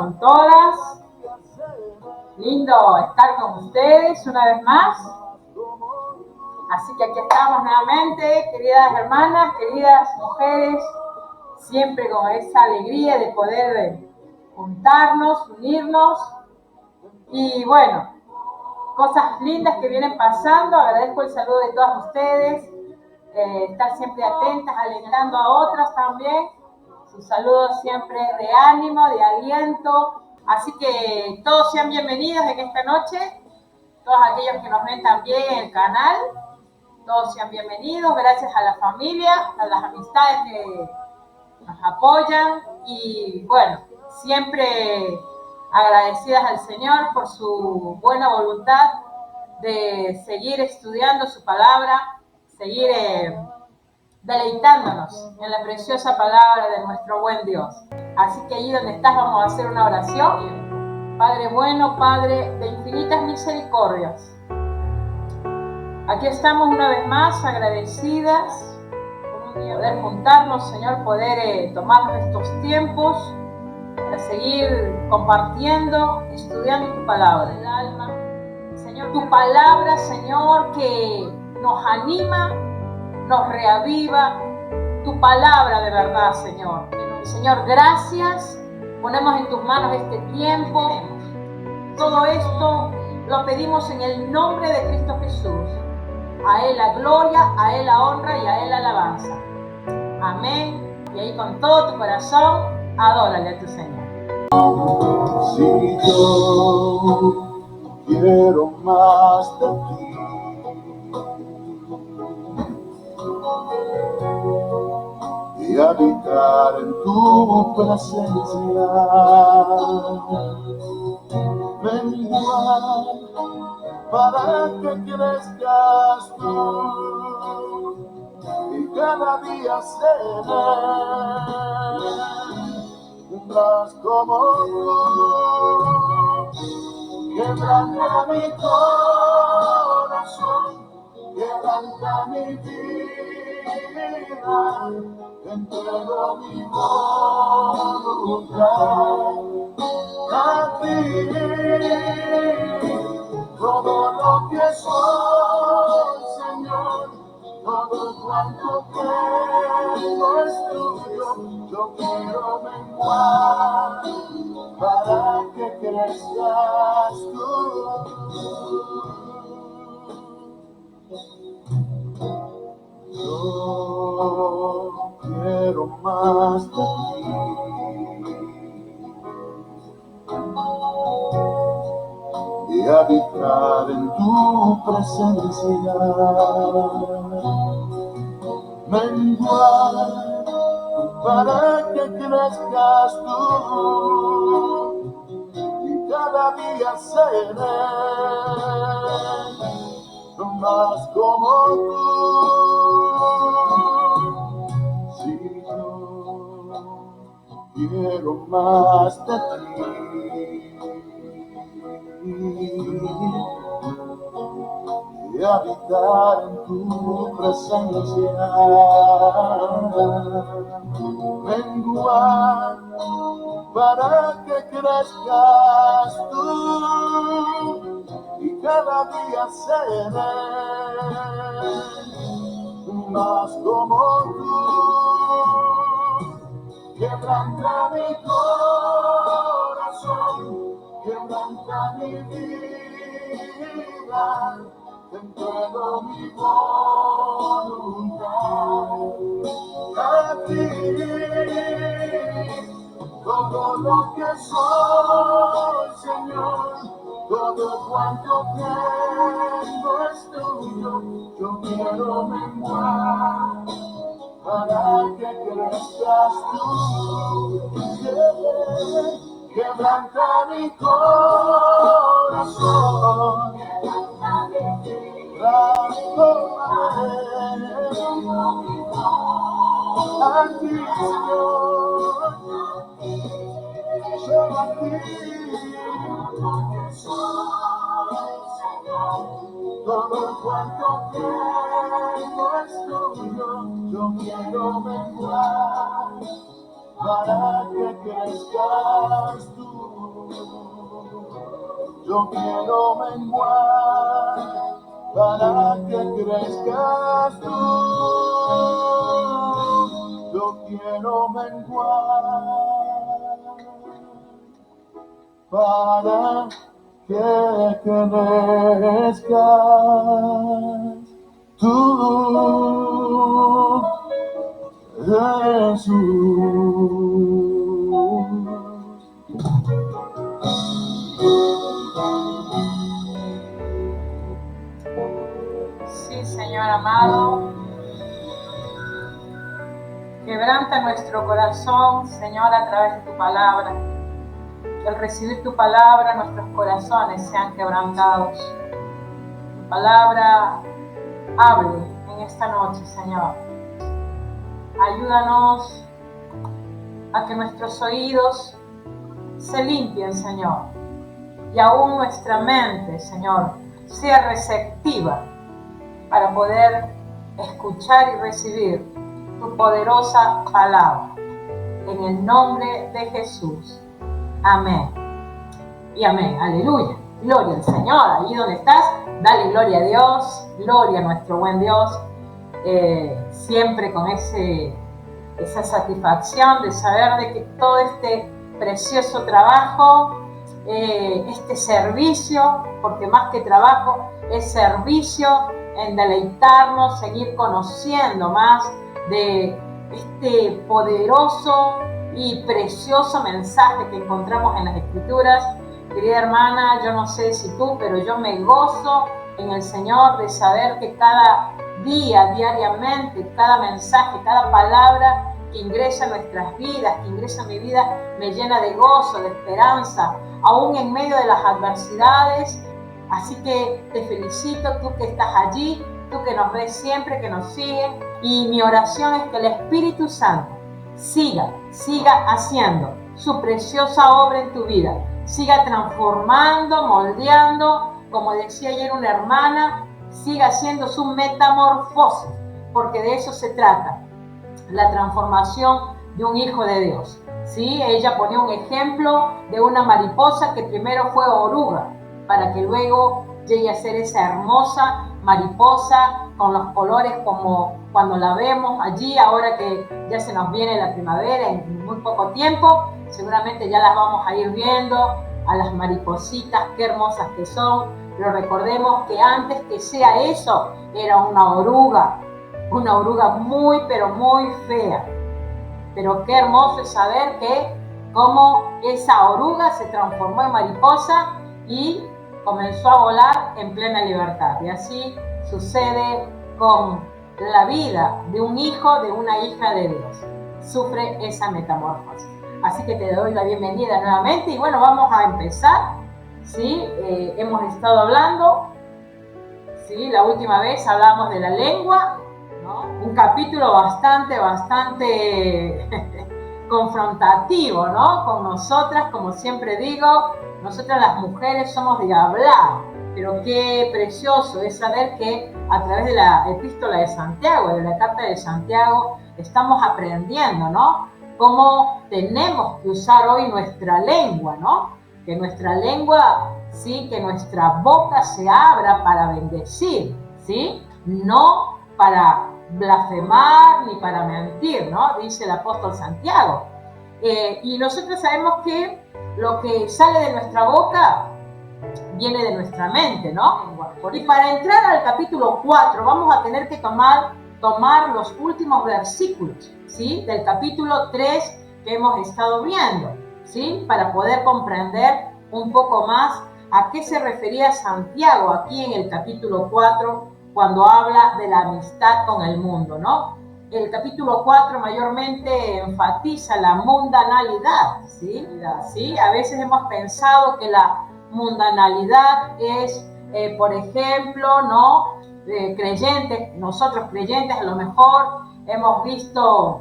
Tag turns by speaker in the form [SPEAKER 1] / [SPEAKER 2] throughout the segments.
[SPEAKER 1] con todas. Lindo estar con ustedes una vez más. Así que aquí estamos nuevamente, queridas hermanas, queridas mujeres, siempre con esa alegría de poder juntarnos, unirnos. Y bueno, cosas lindas que vienen pasando. Agradezco el saludo de todas ustedes, estar siempre atentas, alentando a otras también. Sus saludos siempre de ánimo, de aliento. Así que todos sean bienvenidos en esta noche. Todos aquellos que nos ven también en el canal, todos sean bienvenidos. Gracias a la familia, a las amistades que nos apoyan. Y bueno, siempre agradecidas al Señor por su buena voluntad de seguir estudiando su palabra, seguir deleitándonos en la preciosa palabra de nuestro buen Dios. Así que allí donde estás vamos a hacer una oración. Padre bueno, Padre de infinitas misericordias, aquí estamos una vez más agradecidas por poder juntarnos, Señor, poder tomarnos estos tiempos para seguir compartiendo, estudiando tu palabra, el alma. Señor, tu palabra, Señor, que nos anima, nos reaviva, tu palabra de verdad, Señor. Señor, gracias, ponemos en tus manos este tiempo. Todo esto lo pedimos en el nombre de Cristo Jesús. A Él la gloria, a Él la honra y a Él la alabanza. Amén. Y ahí con todo tu corazón, adórale a tu Señor.
[SPEAKER 2] Si yo quiero más de ti, y habitar en tu presencia, menguar para que crezcas tú y cada día seré más como tú. Quebranta mi corazón, quebranta mi vida, te entrego mi voluntad a ti. Todo lo que soy, Señor, todo cuanto tengo es tuyo. Yo quiero menguar para que crezcas tú. Yo quiero más de ti. Y habitar en tu presencia, menguar para que crezcas tú y cada día seré más como tú. Si yo quiero más de ti y habitar en tu presencia, menguar para que crezcas tú y cada día seré más como tú. Quebranta mi corazón, quebranta mi vida, te entrego mi voluntad a ti. Todo lo que soy, Señor, todo cuanto tengo es tuyo. Yo quiero menguar para que crezcas tú. Quebranta mi corazón, a ti, Señor, yo a ti. Todo cuanto tengo es tuyo. Yo quiero menguar para que crezcas tú. yo quiero menguar para que crezcas tú. Yo quiero menguar para que crezcas tú, Jesús.
[SPEAKER 1] Sí, Señor amado. Quebranta nuestro corazón, Señor, a través de tu palabra. Al recibir tu palabra, nuestros corazones sean quebrantados. Tu palabra hable en esta noche, Señor. Ayúdanos a que nuestros oídos se limpien, Señor, y aún nuestra mente, Señor, sea receptiva para poder escuchar y recibir tu poderosa palabra. En el nombre de Jesús. Amén. Y amén. Aleluya. Gloria al Señor. Allí donde estás, dale gloria a Dios. Gloria a nuestro buen Dios. Siempre con esa satisfacción de saber de que todo este precioso trabajo, este servicio, porque más que trabajo es servicio en deleitarnos, seguir conociendo más de este poderoso y precioso mensaje que encontramos en las Escrituras. Querida hermana, yo no sé si tú, pero yo me gozo en el Señor de saber que cada día, diariamente, cada mensaje, cada palabra que ingresa en nuestras vidas, que ingresa en mi vida, me llena de gozo, de esperanza, aún en medio de las adversidades. Así que te felicito, tú que estás allí, tú que nos ves siempre, que nos siguen, y mi oración es que el Espíritu Santo siga haciendo su preciosa obra en tu vida, siga transformando, moldeando, como decía ayer una hermana, siga haciendo su metamorfosis, porque de eso se trata, la transformación de un hijo de Dios. ¿Sí? Ella ponía un ejemplo de una mariposa que primero fue oruga, para que luego llegue a ser esa hermosa mariposa con los colores como cuando la vemos allí, ahora que ya se nos viene la primavera en muy poco tiempo, seguramente ya las vamos a ir viendo, a las maripositas, qué hermosas que son, pero recordemos que antes que sea eso, era una oruga muy, pero muy fea. Pero qué hermoso es saber que cómo esa oruga se transformó en mariposa y comenzó a volar en plena libertad. Y así sucede con la vida de un hijo, de una hija de Dios. Sufre esa metamorfosis. Así que te doy la bienvenida nuevamente y bueno, vamos a empezar. ¿Sí? Hemos estado hablando, ¿sí? La última vez hablamos de la lengua, ¿no? Un capítulo bastante confrontativo, ¿no? Con nosotras, como siempre digo, nosotras las mujeres somos de hablar, pero qué precioso es saber que a través de la epístola de Santiago, de la carta de Santiago, estamos aprendiendo, ¿no? Cómo tenemos que usar hoy nuestra lengua, ¿no? Que nuestra lengua, sí, que nuestra boca se abra para bendecir, ¿sí? No para blasfemar ni para mentir, ¿no? Dice el apóstol Santiago. Y nosotros sabemos que lo que sale de nuestra boca viene de nuestra mente, ¿no? Y para entrar al capítulo 4 vamos a tener que tomar los últimos versículos, ¿sí? Del capítulo 3 que hemos estado viendo, ¿sí? Para poder comprender un poco más a qué se refería Santiago aquí en el capítulo 4 cuando habla de la amistad con el mundo, ¿no? El capítulo 4 mayormente enfatiza la mundanalidad, ¿sí? ¿Sí? A veces hemos pensado que la mundanalidad es, por ejemplo, ¿no? Creyentes, nosotros creyentes a lo mejor hemos visto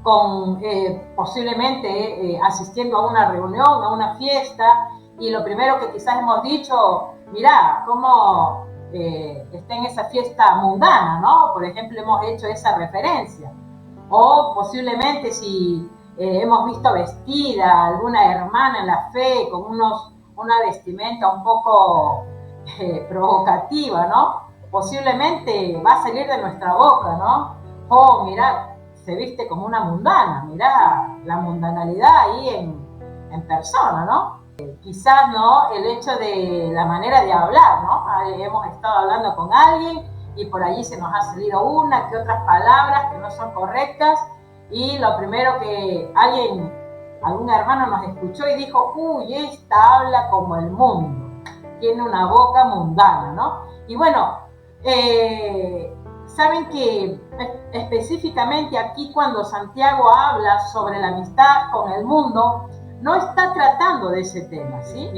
[SPEAKER 1] con posiblemente asistiendo a una reunión, a una fiesta, y lo primero que quizás hemos dicho, mirá, cómo está en esa fiesta mundana, ¿no? Por ejemplo, hemos hecho esa referencia. O posiblemente si hemos visto vestida alguna hermana en la fe con unos una vestimenta un poco provocativa, ¿no? Posiblemente va a salir de nuestra boca, ¿no? Oh, mirá, se viste como una mundana, mirá la mundanalidad ahí en persona, ¿no? Quizás, ¿no? El hecho de la manera de hablar, ¿no? Hemos estado hablando con alguien y por allí se nos ha salido una que otras palabras que no son correctas y lo primero que algún hermano nos escuchó y dijo, uy, esta habla como el mundo, tiene una boca mundana, ¿no? Y bueno, saben que específicamente aquí cuando Santiago habla sobre la amistad con el mundo, no está tratando de ese tema, ¿sí?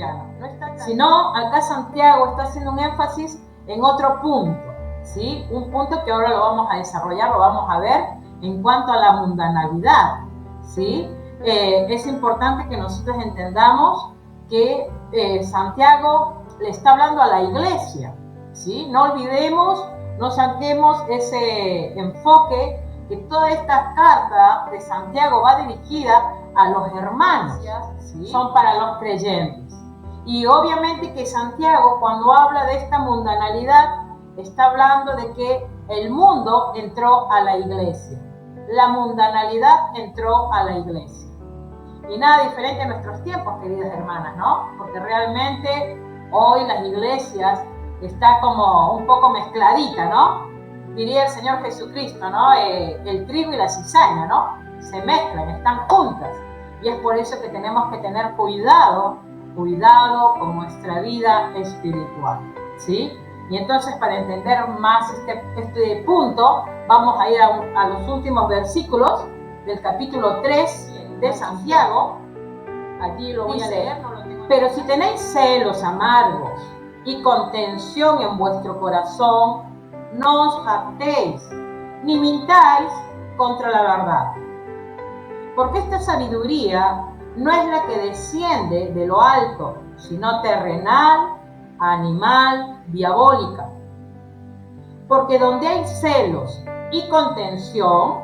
[SPEAKER 1] Sino acá Santiago está haciendo un énfasis en otro punto, ¿sí? Un punto que ahora lo vamos a desarrollar, lo vamos a ver en cuanto a la mundanalidad, ¿sí? Es importante que nosotros entendamos que Santiago le está hablando a la iglesia, ¿sí? No olvidemos, no saquemos ese enfoque que toda esta carta de Santiago va dirigida a los hermanos, ¿sí? Son para los creyentes. Y obviamente que Santiago, cuando habla de esta mundanalidad, está hablando de que el mundo entró a la iglesia. La mundanalidad entró a la iglesia. Y nada diferente en nuestros tiempos, queridas hermanas, ¿no? Porque realmente hoy las iglesias está como un poco mezcladita, ¿no? Diría el Señor Jesucristo, ¿no? El trigo y la cizaña, ¿no? Se mezclan, están juntas. Y es por eso que tenemos que tener cuidado con nuestra vida espiritual, ¿sí? Y entonces para entender más este punto, vamos a ir a los últimos versículos del capítulo 3 de Santiago. Allí lo voy a leer. Pero si tenéis celos amargos y contención en vuestro corazón, no os jactéis, ni mintáis contra la verdad. Porque esta sabiduría no es la que desciende de lo alto, sino terrenal, animal, diabólica. Porque donde hay celos y contención,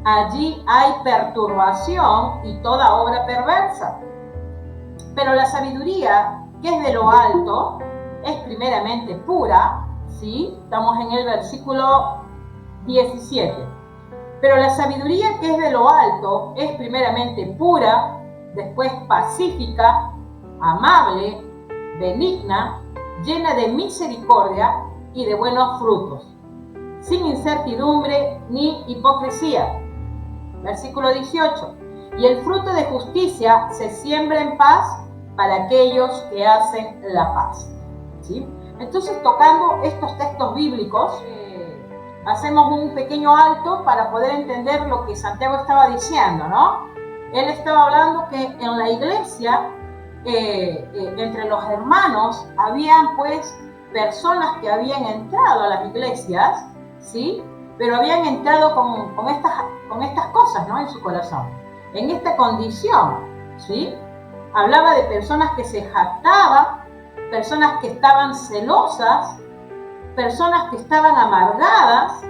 [SPEAKER 1] allí hay perturbación y toda obra perversa. Pero la sabiduría que es de lo alto es primeramente pura, ¿sí? Estamos en el versículo 17. Pero la sabiduría que es de lo alto es primeramente pura, después pacífica, amable, benigna, llena de misericordia y de buenos frutos, sin incertidumbre ni hipocresía. Versículo 18. Y el fruto de justicia se siembra en paz para aquellos que hacen la paz, ¿sí? Entonces, tocando estos textos bíblicos, hacemos un pequeño alto para poder entender lo que Santiago estaba diciendo, ¿no? Él estaba hablando que en la iglesia, entre los hermanos, habían pues personas que habían entrado a las iglesias, ¿sí? Pero habían entrado con estas cosas, ¿no? En su corazón, en esta condición, ¿sí? Hablaba de personas que se jactaban, personas que estaban celosas, personas que estaban amargadas,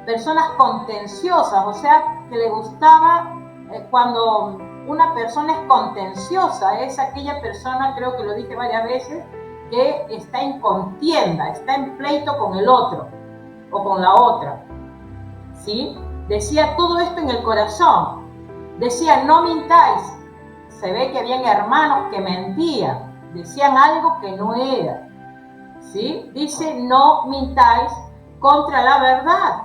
[SPEAKER 1] personas contenciosas, o sea, que le gustaba cuando una persona es contenciosa, es aquella persona, creo que lo dije varias veces, que está en contienda, está en pleito con el otro o con la otra, ¿sí? Decía todo esto en el corazón, decía no mintáis, se ve que habían hermanos que mentían, decían algo que no era, ¿sí? Dice no mintáis contra la verdad,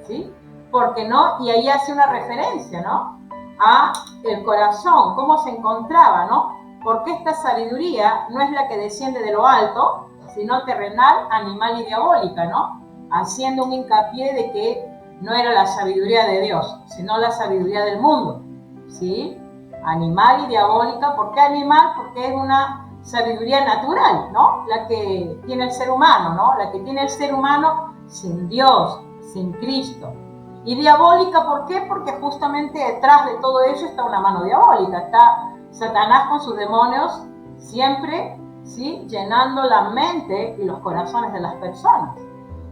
[SPEAKER 1] ¿sí? Porque no, y ahí hace una referencia, ¿no? A el corazón, cómo se encontraba, ¿no? Porque esta sabiduría no es la que desciende de lo alto, sino terrenal, animal y diabólica, ¿no? Haciendo un hincapié de que no era la sabiduría de Dios, sino la sabiduría del mundo, ¿sí? Animal y diabólica. ¿Por qué animal? Porque es una sabiduría natural, ¿no? La que tiene el ser humano, ¿no? La que tiene el ser humano sin Dios, sin Cristo. Y diabólica, ¿por qué? Porque justamente detrás de todo ello está una mano diabólica, está Satanás con sus demonios siempre, ¿sí? Llenando la mente y los corazones de las personas.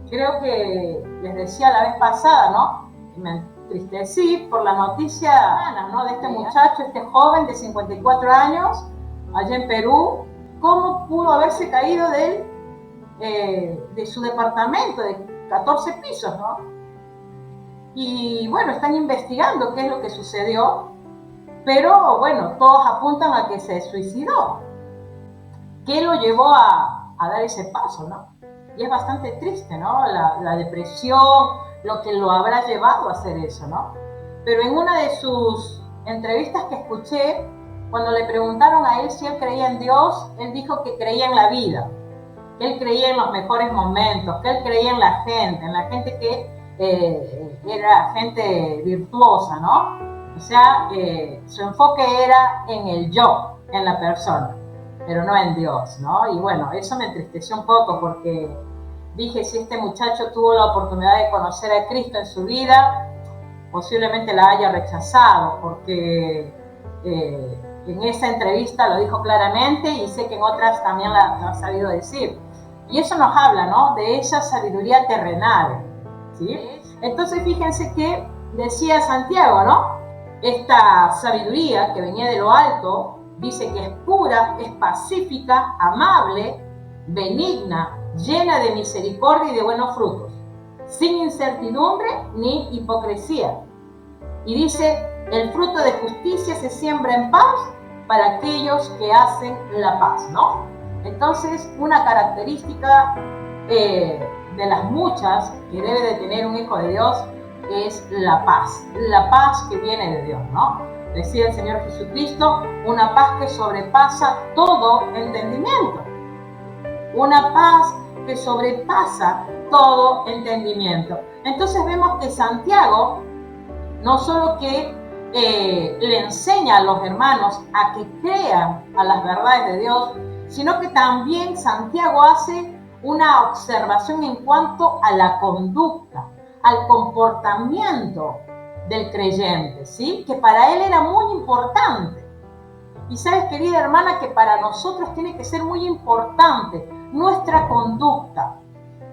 [SPEAKER 1] Creo que les decía la vez pasada, ¿no? Me entristecí por la noticia, ¿no? De este muchacho, este joven de 54 años, allá en Perú, cómo pudo haberse caído de su departamento de 14 pisos, ¿no? Y bueno, están investigando qué es lo que sucedió, pero bueno, todos apuntan a que se suicidó. ¿Qué lo llevó a dar ese paso, no? Y es bastante triste, ¿no? La depresión, lo que lo habrá llevado a hacer eso, ¿no? Pero en una de sus entrevistas que escuché, cuando le preguntaron a él si él creía en Dios, él dijo que creía en la vida, que él creía en los mejores momentos, que él creía en la gente que era gente virtuosa, ¿no? O sea, su enfoque era en el yo, en la persona, pero no en Dios, ¿no? Y bueno, eso me entristeció un poco porque dije, si este muchacho tuvo la oportunidad de conocer a Cristo en su vida, posiblemente la haya rechazado, porque en esa entrevista lo dijo claramente y sé que en otras también la ha sabido decir. Y eso nos habla, ¿no? De esa sabiduría terrenal, ¿sí? Entonces fíjense que decía Santiago, ¿no? Esta sabiduría que venía de lo alto, dice que es pura, es pacífica, amable, benigna, llena de misericordia y de buenos frutos, sin incertidumbre ni hipocresía. Y dice, el fruto de justicia se siembra en paz para aquellos que hacen la paz, ¿no? Entonces, una característica de las muchas que debe de tener un hijo de Dios es la paz que viene de Dios, ¿no? Decía el Señor Jesucristo, una paz que sobrepasa todo entendimiento. Una paz que sobrepasa todo entendimiento. Entonces vemos que Santiago no solo que le enseña a los hermanos a que crean a las verdades de Dios, sino que también Santiago hace una observación en cuanto a la conducta, al comportamiento del creyente, ¿sí? Que para él era muy importante. Y sabes, querida hermana, que para nosotros tiene que ser muy importante nuestra conducta,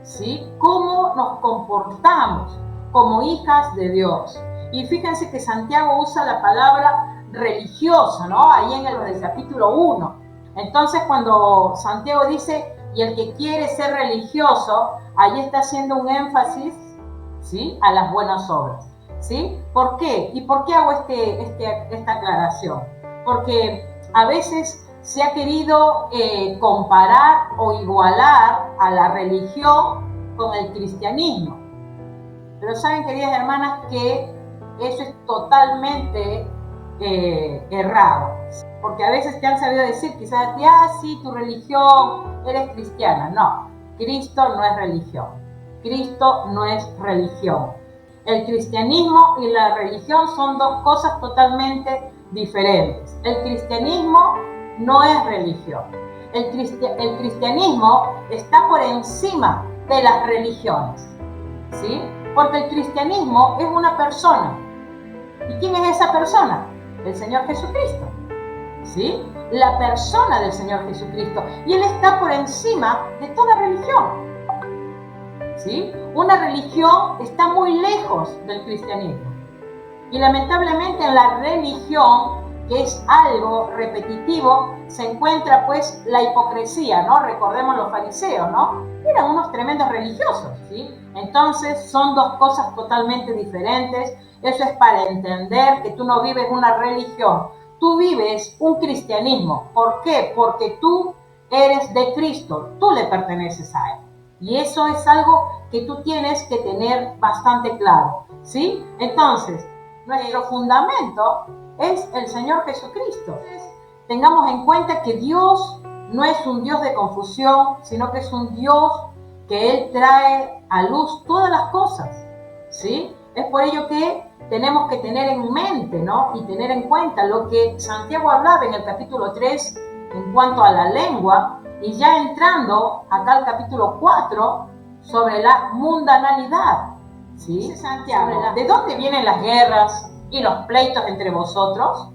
[SPEAKER 1] ¿sí? Cómo nos comportamos como hijas de Dios. Y fíjense que Santiago usa la palabra religiosa, ¿no? Ahí en el capítulo 1. Entonces, cuando Santiago dice, y el que quiere ser religioso, ahí está haciendo un énfasis, ¿sí? A las buenas obras, ¿sí? ¿Por qué? ¿Y por qué hago esta aclaración? Porque a veces se ha querido comparar o igualar a la religión con el cristianismo. Pero saben, queridas hermanas, que eso es totalmente errado. Porque a veces te han sabido decir, quizás, sí, tu religión, eres cristiana. No, Cristo no es religión. Cristo no es religión. El cristianismo y la religión son dos cosas totalmente diferentes. El cristianismo no es religión. El cristianismo está por encima de las religiones, ¿sí? Porque el cristianismo es una persona. ¿Y quién es esa persona? El Señor Jesucristo, ¿sí? La persona del Señor Jesucristo. Y Él está por encima de toda religión, ¿sí? Una religión está muy lejos del cristianismo. Y lamentablemente en la religión, que es algo repetitivo, se encuentra pues la hipocresía, ¿no? Recordemos los fariseos, ¿no? Eran unos tremendos religiosos, ¿sí? Entonces son dos cosas totalmente diferentes. Eso es para entender que tú no vives una religión, tú vives un cristianismo. ¿Por qué? Porque tú eres de Cristo, tú le perteneces a Él. Y eso es algo que tú tienes que tener bastante claro, ¿sí? Entonces, nuestro fundamento es el Señor Jesucristo. Tengamos en cuenta que Dios no es un Dios de confusión, sino que es un Dios que Él trae a luz todas las cosas, ¿sí? Es por ello que tenemos que tener en mente, ¿no? Y tener en cuenta lo que Santiago hablaba en el capítulo 3 en cuanto a la lengua, y ya entrando acá al capítulo 4 sobre la mundanalidad, ¿sí? Dice Santiago, ¿de dónde vienen las guerras y los pleitos entre vosotros?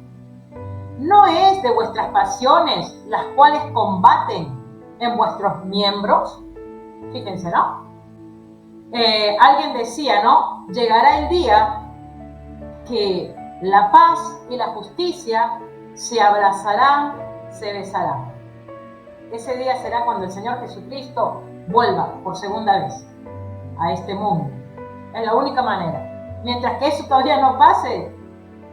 [SPEAKER 1] ¿No es de vuestras pasiones las cuales combaten en vuestros miembros? Fíjense, ¿no? Alguien decía, ¿no? Llegará el día que la paz y la justicia se abrazarán se besarán. Ese día será cuando el Señor Jesucristo vuelva por segunda vez a este mundo. Es la única manera. Mientras que eso todavía no pase,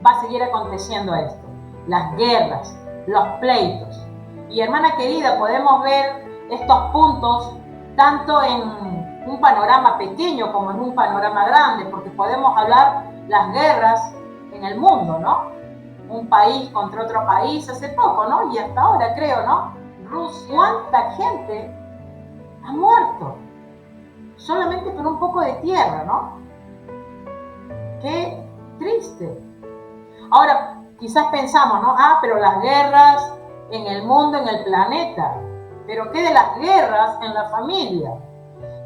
[SPEAKER 1] va a seguir aconteciendo esto. Las guerras, los pleitos. Y hermana querida, podemos ver estos puntos tanto en un panorama pequeño como en un panorama grande, porque podemos hablar las guerras en el mundo, ¿no? Un país contra otro país hace poco, ¿no? Y hasta ahora creo, ¿no? Rusia. ¿Cuánta gente ha muerto? Solamente por un poco de tierra, ¿no? Qué triste. Ahora, quizás pensamos, ¿no? Pero las guerras en el mundo, en el planeta. Pero ¿qué de las guerras en la familia?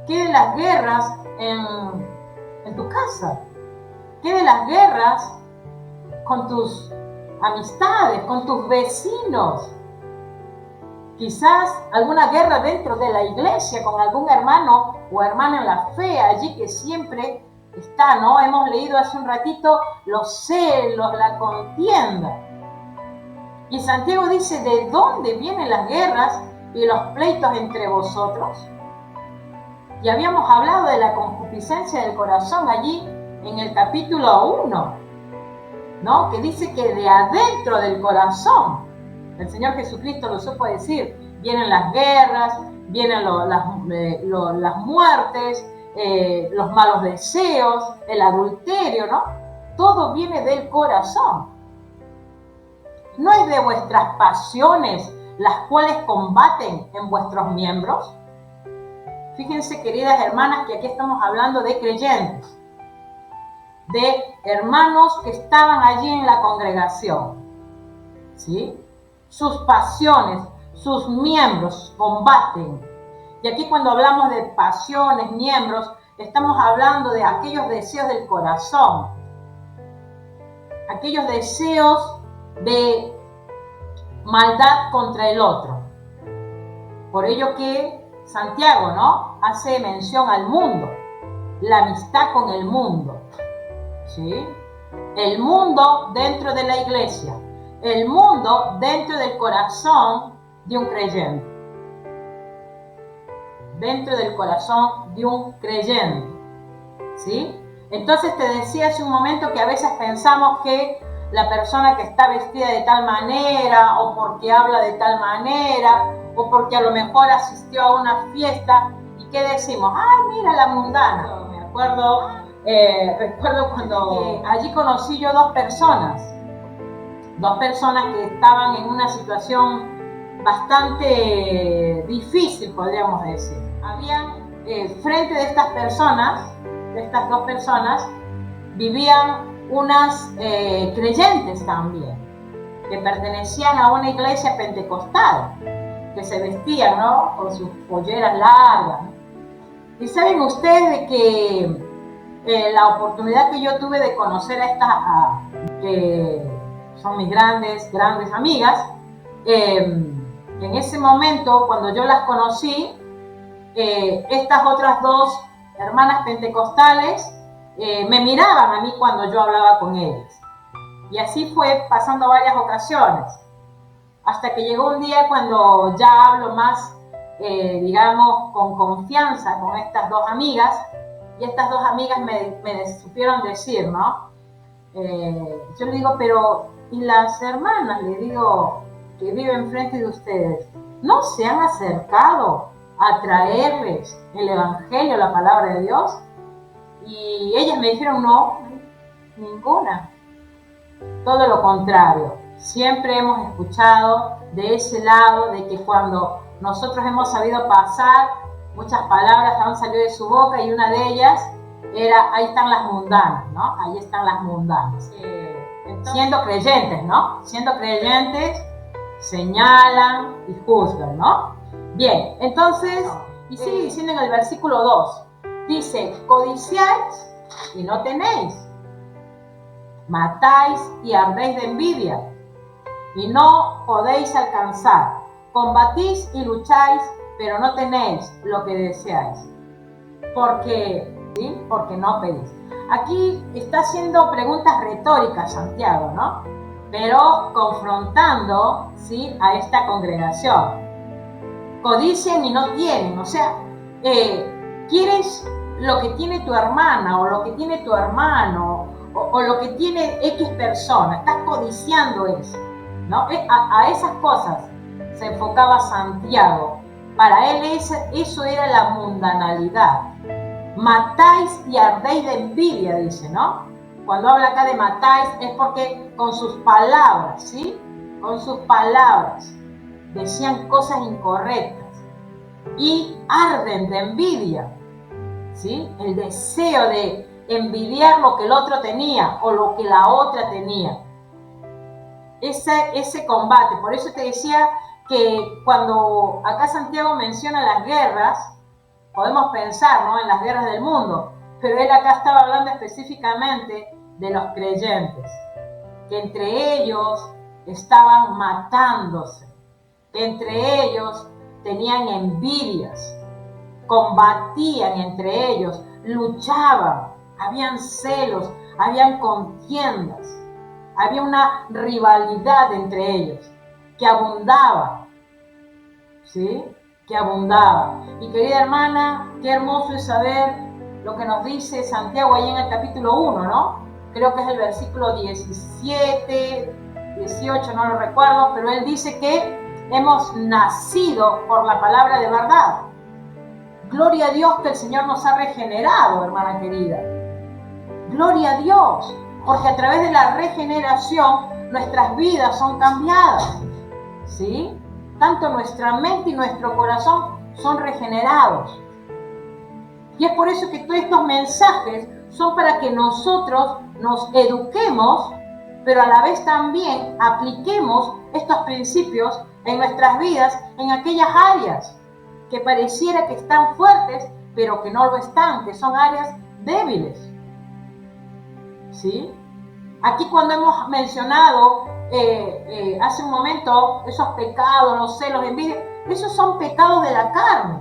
[SPEAKER 1] ¿Qué de las guerras en tu casa? ¿Qué de las guerras con tus amistades, con tus vecinos? Quizás alguna guerra dentro de la iglesia con algún hermano o hermana en la fe allí que siempre está, ¿no? Hemos leído hace un ratito los celos, la contienda. Y Santiago dice, ¿de dónde vienen las guerras y los pleitos entre vosotros? Y habíamos hablado de la concupiscencia del corazón allí en el capítulo 1, ¿no? Que dice que de adentro del corazón, el Señor Jesucristo lo supo decir, vienen las guerras, vienen las muertes, los malos deseos, el adulterio, ¿no? Todo viene del corazón. ¿No es de vuestras pasiones las cuales combaten en vuestros miembros? Fíjense, queridas hermanas, que aquí estamos hablando de creyentes, de hermanos que estaban allí en la congregación, ¿sí? Sus pasiones, sus miembros combaten. Y aquí cuando hablamos de pasiones, miembros, estamos hablando de aquellos deseos del corazón, aquellos deseos de maldad contra el otro. Por ello que Santiago, ¿no?, hace mención al mundo, la amistad con el mundo, ¿sí? El mundo dentro de la iglesia, el mundo dentro del corazón de un creyente. Dentro del corazón de un creyente, ¿sí? Entonces te decía hace un momento que a veces pensamos que la persona que está vestida de tal manera, o porque habla de tal manera, o porque a lo mejor asistió a una fiesta, ¿y qué decimos? ¡Ay, mira la mundana! Recuerdo cuando allí conocí yo dos personas que estaban en una situación bastante difícil, podríamos decir. Habían, frente de estas personas, de estas dos personas, vivían unas creyentes también, que pertenecían a una iglesia pentecostal, que se vestían, ¿no?, con sus polleras largas. Y saben ustedes de que la oportunidad que yo tuve de conocer a estas, que son mis grandes amigas, en ese momento, cuando yo las conocí, estas otras dos hermanas pentecostales me miraban a mí cuando yo hablaba con ellas. Y así fue pasando varias ocasiones, hasta que llegó un día cuando ya hablo más, digamos, con confianza con estas dos amigas, y estas dos amigas me supieron decir, ¿no? Yo le digo, pero, ¿y las hermanas, le digo, que viven frente de ustedes, no se han acercado a traerles el evangelio, la palabra de Dios? Y ellas me dijeron, no, ninguna. Todo lo contrario, siempre hemos escuchado de ese lado de que cuando nosotros hemos sabido pasar, muchas palabras han salido de su boca, y una de ellas era, ahí están las mundanas, ¿no? Ahí están las mundanas. Siendo creyentes, ¿no? Siendo creyentes, señalan y juzgan, ¿no? Bien, entonces, y sigue diciendo en el versículo 2, dice, codiciáis y no tenéis, matáis y ardéis de envidia y no podéis alcanzar, combatís y lucháis, pero no tenéis lo que deseáis, ¿sí? Porque no pedís. Aquí está haciendo preguntas retóricas Santiago, ¿no? pero confrontando, ¿sí?, a esta congregación. Codician y no tienen, o sea, quieres lo que tiene tu hermana o lo que tiene tu hermano o lo que tiene X persona, estás codiciando eso, ¿no? A esas cosas se enfocaba Santiago. Para él eso era la mundanalidad. Matáis y ardéis de envidia, dice, ¿no? Cuando habla acá de matáis es porque con sus palabras, ¿sí? Con sus palabras decían cosas incorrectas y arden de envidia, ¿sí? El deseo de envidiar lo que el otro tenía o lo que la otra tenía. Ese combate, por eso te decía que cuando acá Santiago menciona las guerras, podemos pensar, ¿no?, en las guerras del mundo, pero él acá estaba hablando específicamente de los creyentes, que entre ellos estaban matándose, que entre ellos tenían envidias, combatían entre ellos, luchaban, habían celos, habían contiendas, había una rivalidad entre ellos que abundaba, ¿sí?, que abundaba. Y querida hermana, qué hermoso es saber lo que nos dice Santiago ahí en el capítulo 1, ¿no? Creo que es el versículo 17, 18, no lo recuerdo, pero él dice que hemos nacido por la palabra de verdad. Gloria a Dios que el Señor nos ha regenerado, hermana querida. Gloria a Dios, porque a través de la regeneración nuestras vidas son cambiadas, ¿sí? Tanto nuestra mente y nuestro corazón son regenerados. Y es por eso que todos estos mensajes son para que nosotros nos eduquemos, pero a la vez también apliquemos estos principios en nuestras vidas, en aquellas áreas que pareciera que están fuertes, pero que no lo están, que son áreas débiles, ¿sí? Aquí cuando hemos mencionado hace un momento esos pecados, los celos, la envidia, esos son pecados de la carne,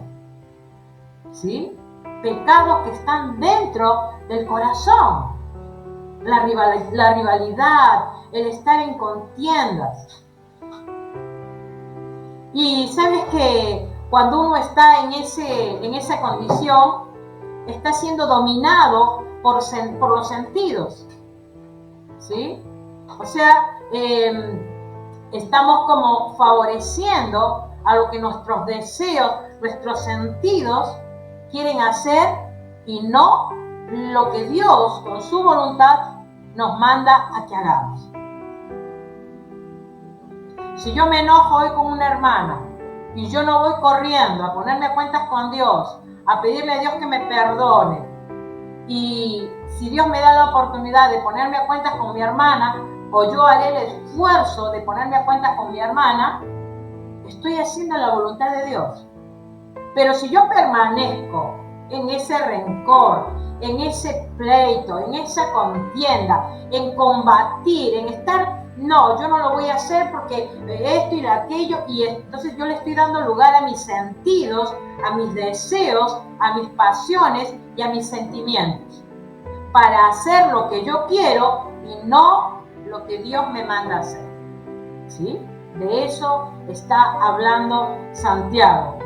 [SPEAKER 1] ¿sí? Pecados que están dentro del corazón. La rivalidad, el estar en contiendas. Y sabes que cuando uno está en esa condición, está siendo dominado por los sentidos, ¿sí? O sea, estamos como favoreciendo a lo que nuestros deseos, nuestros sentidos quieren hacer y no lo que Dios con su voluntad nos manda a que hagamos. Si yo me enojo hoy con una hermana y yo no voy corriendo a ponerme a cuentas con Dios, a pedirle a Dios que me perdone, y si Dios me da la oportunidad de ponerme a cuentas con mi hermana, o yo haré el esfuerzo de ponerme a cuentas con mi hermana, estoy haciendo la voluntad de Dios. Pero si yo permanezco en ese rencor, en ese pleito, en esa contienda, en combatir, en estar, no, yo no lo voy a hacer porque esto y aquello, y entonces yo le estoy dando lugar a mis sentidos, a mis deseos, a mis pasiones y a mis sentimientos, para hacer lo que yo quiero y no lo que Dios me manda hacer, ¿sí? De eso está hablando Santiago,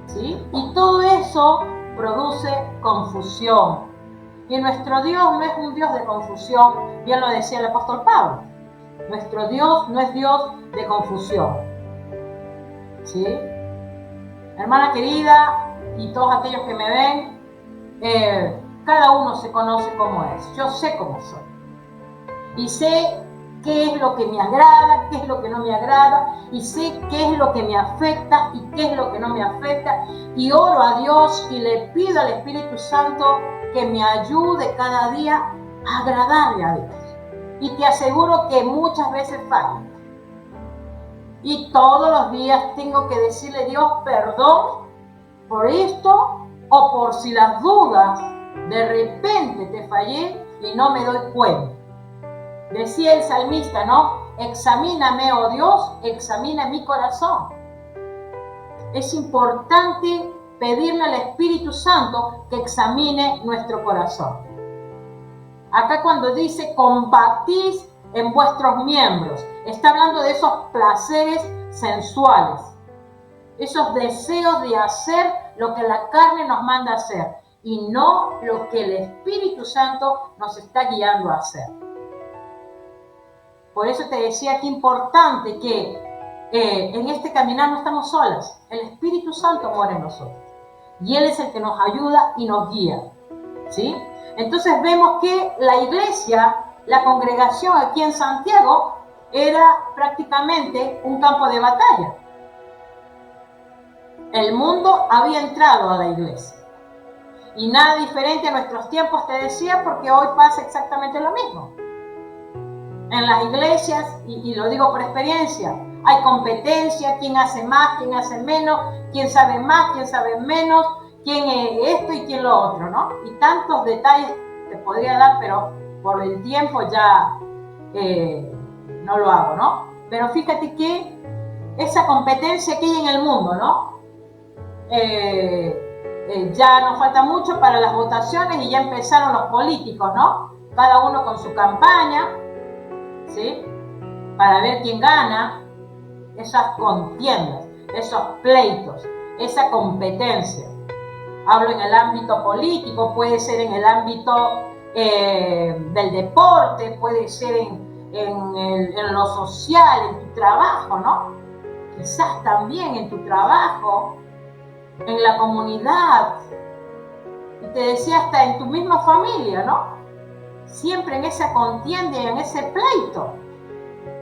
[SPEAKER 1] ¿sí? Y todo eso produce confusión. Y nuestro Dios no es un Dios de confusión, bien lo decía el apóstol Pablo. Nuestro Dios no es Dios de confusión, ¿sí? Hermana querida y todos aquellos que me ven, cada uno se conoce cómo es. Yo sé cómo soy. Y sé qué es lo que me agrada, qué es lo que no me agrada, y sé qué es lo que me afecta y qué es lo que no me afecta. Y oro a Dios y le pido al Espíritu Santo que me ayude cada día a agradarle a Dios. Y te aseguro que muchas veces fallo. Y todos los días tengo que decirle, Dios, perdón por esto, o por si las dudas, de repente te fallé y no me doy cuenta. Decía el salmista, ¿no? Examíname, oh Dios, examina mi corazón. Es importante pedirle al Espíritu Santo que examine nuestro corazón. Acá cuando dice combatís en vuestros miembros. Está hablando de esos placeres sensuales, esos deseos de hacer lo que la carne nos manda hacer y no lo que el Espíritu Santo nos está guiando a hacer. Por eso te decía que es importante que en este caminar no estamos solas. El Espíritu Santo mora en nosotros y Él es el que nos ayuda y nos guía, ¿sí? Entonces vemos que la iglesia, la congregación aquí en Santiago, era prácticamente un campo de batalla. El mundo había entrado a la iglesia. Y nada diferente a nuestros tiempos, te decía, porque hoy pasa exactamente lo mismo. En las iglesias, y lo digo por experiencia, hay competencia, quién hace más, quién hace menos, quién sabe más, quién sabe menos, quién esto y quién lo otro, ¿no? Y tantos detalles te podría dar, pero por el tiempo ya no lo hago, ¿no? Pero fíjate que esa competencia que hay en el mundo, ¿no? Ya nos falta mucho para las votaciones y ya empezaron los políticos, ¿no? Cada uno con su campaña, ¿sí? Para ver quién gana, esas contiendas, esos pleitos, esa competencia. Hablo en el ámbito político, puede ser en el ámbito del deporte, puede ser en lo social, en tu trabajo, ¿no? Quizás también en tu trabajo, en la comunidad, y te decía hasta en tu misma familia, ¿no? Siempre en esa contienda y en ese pleito,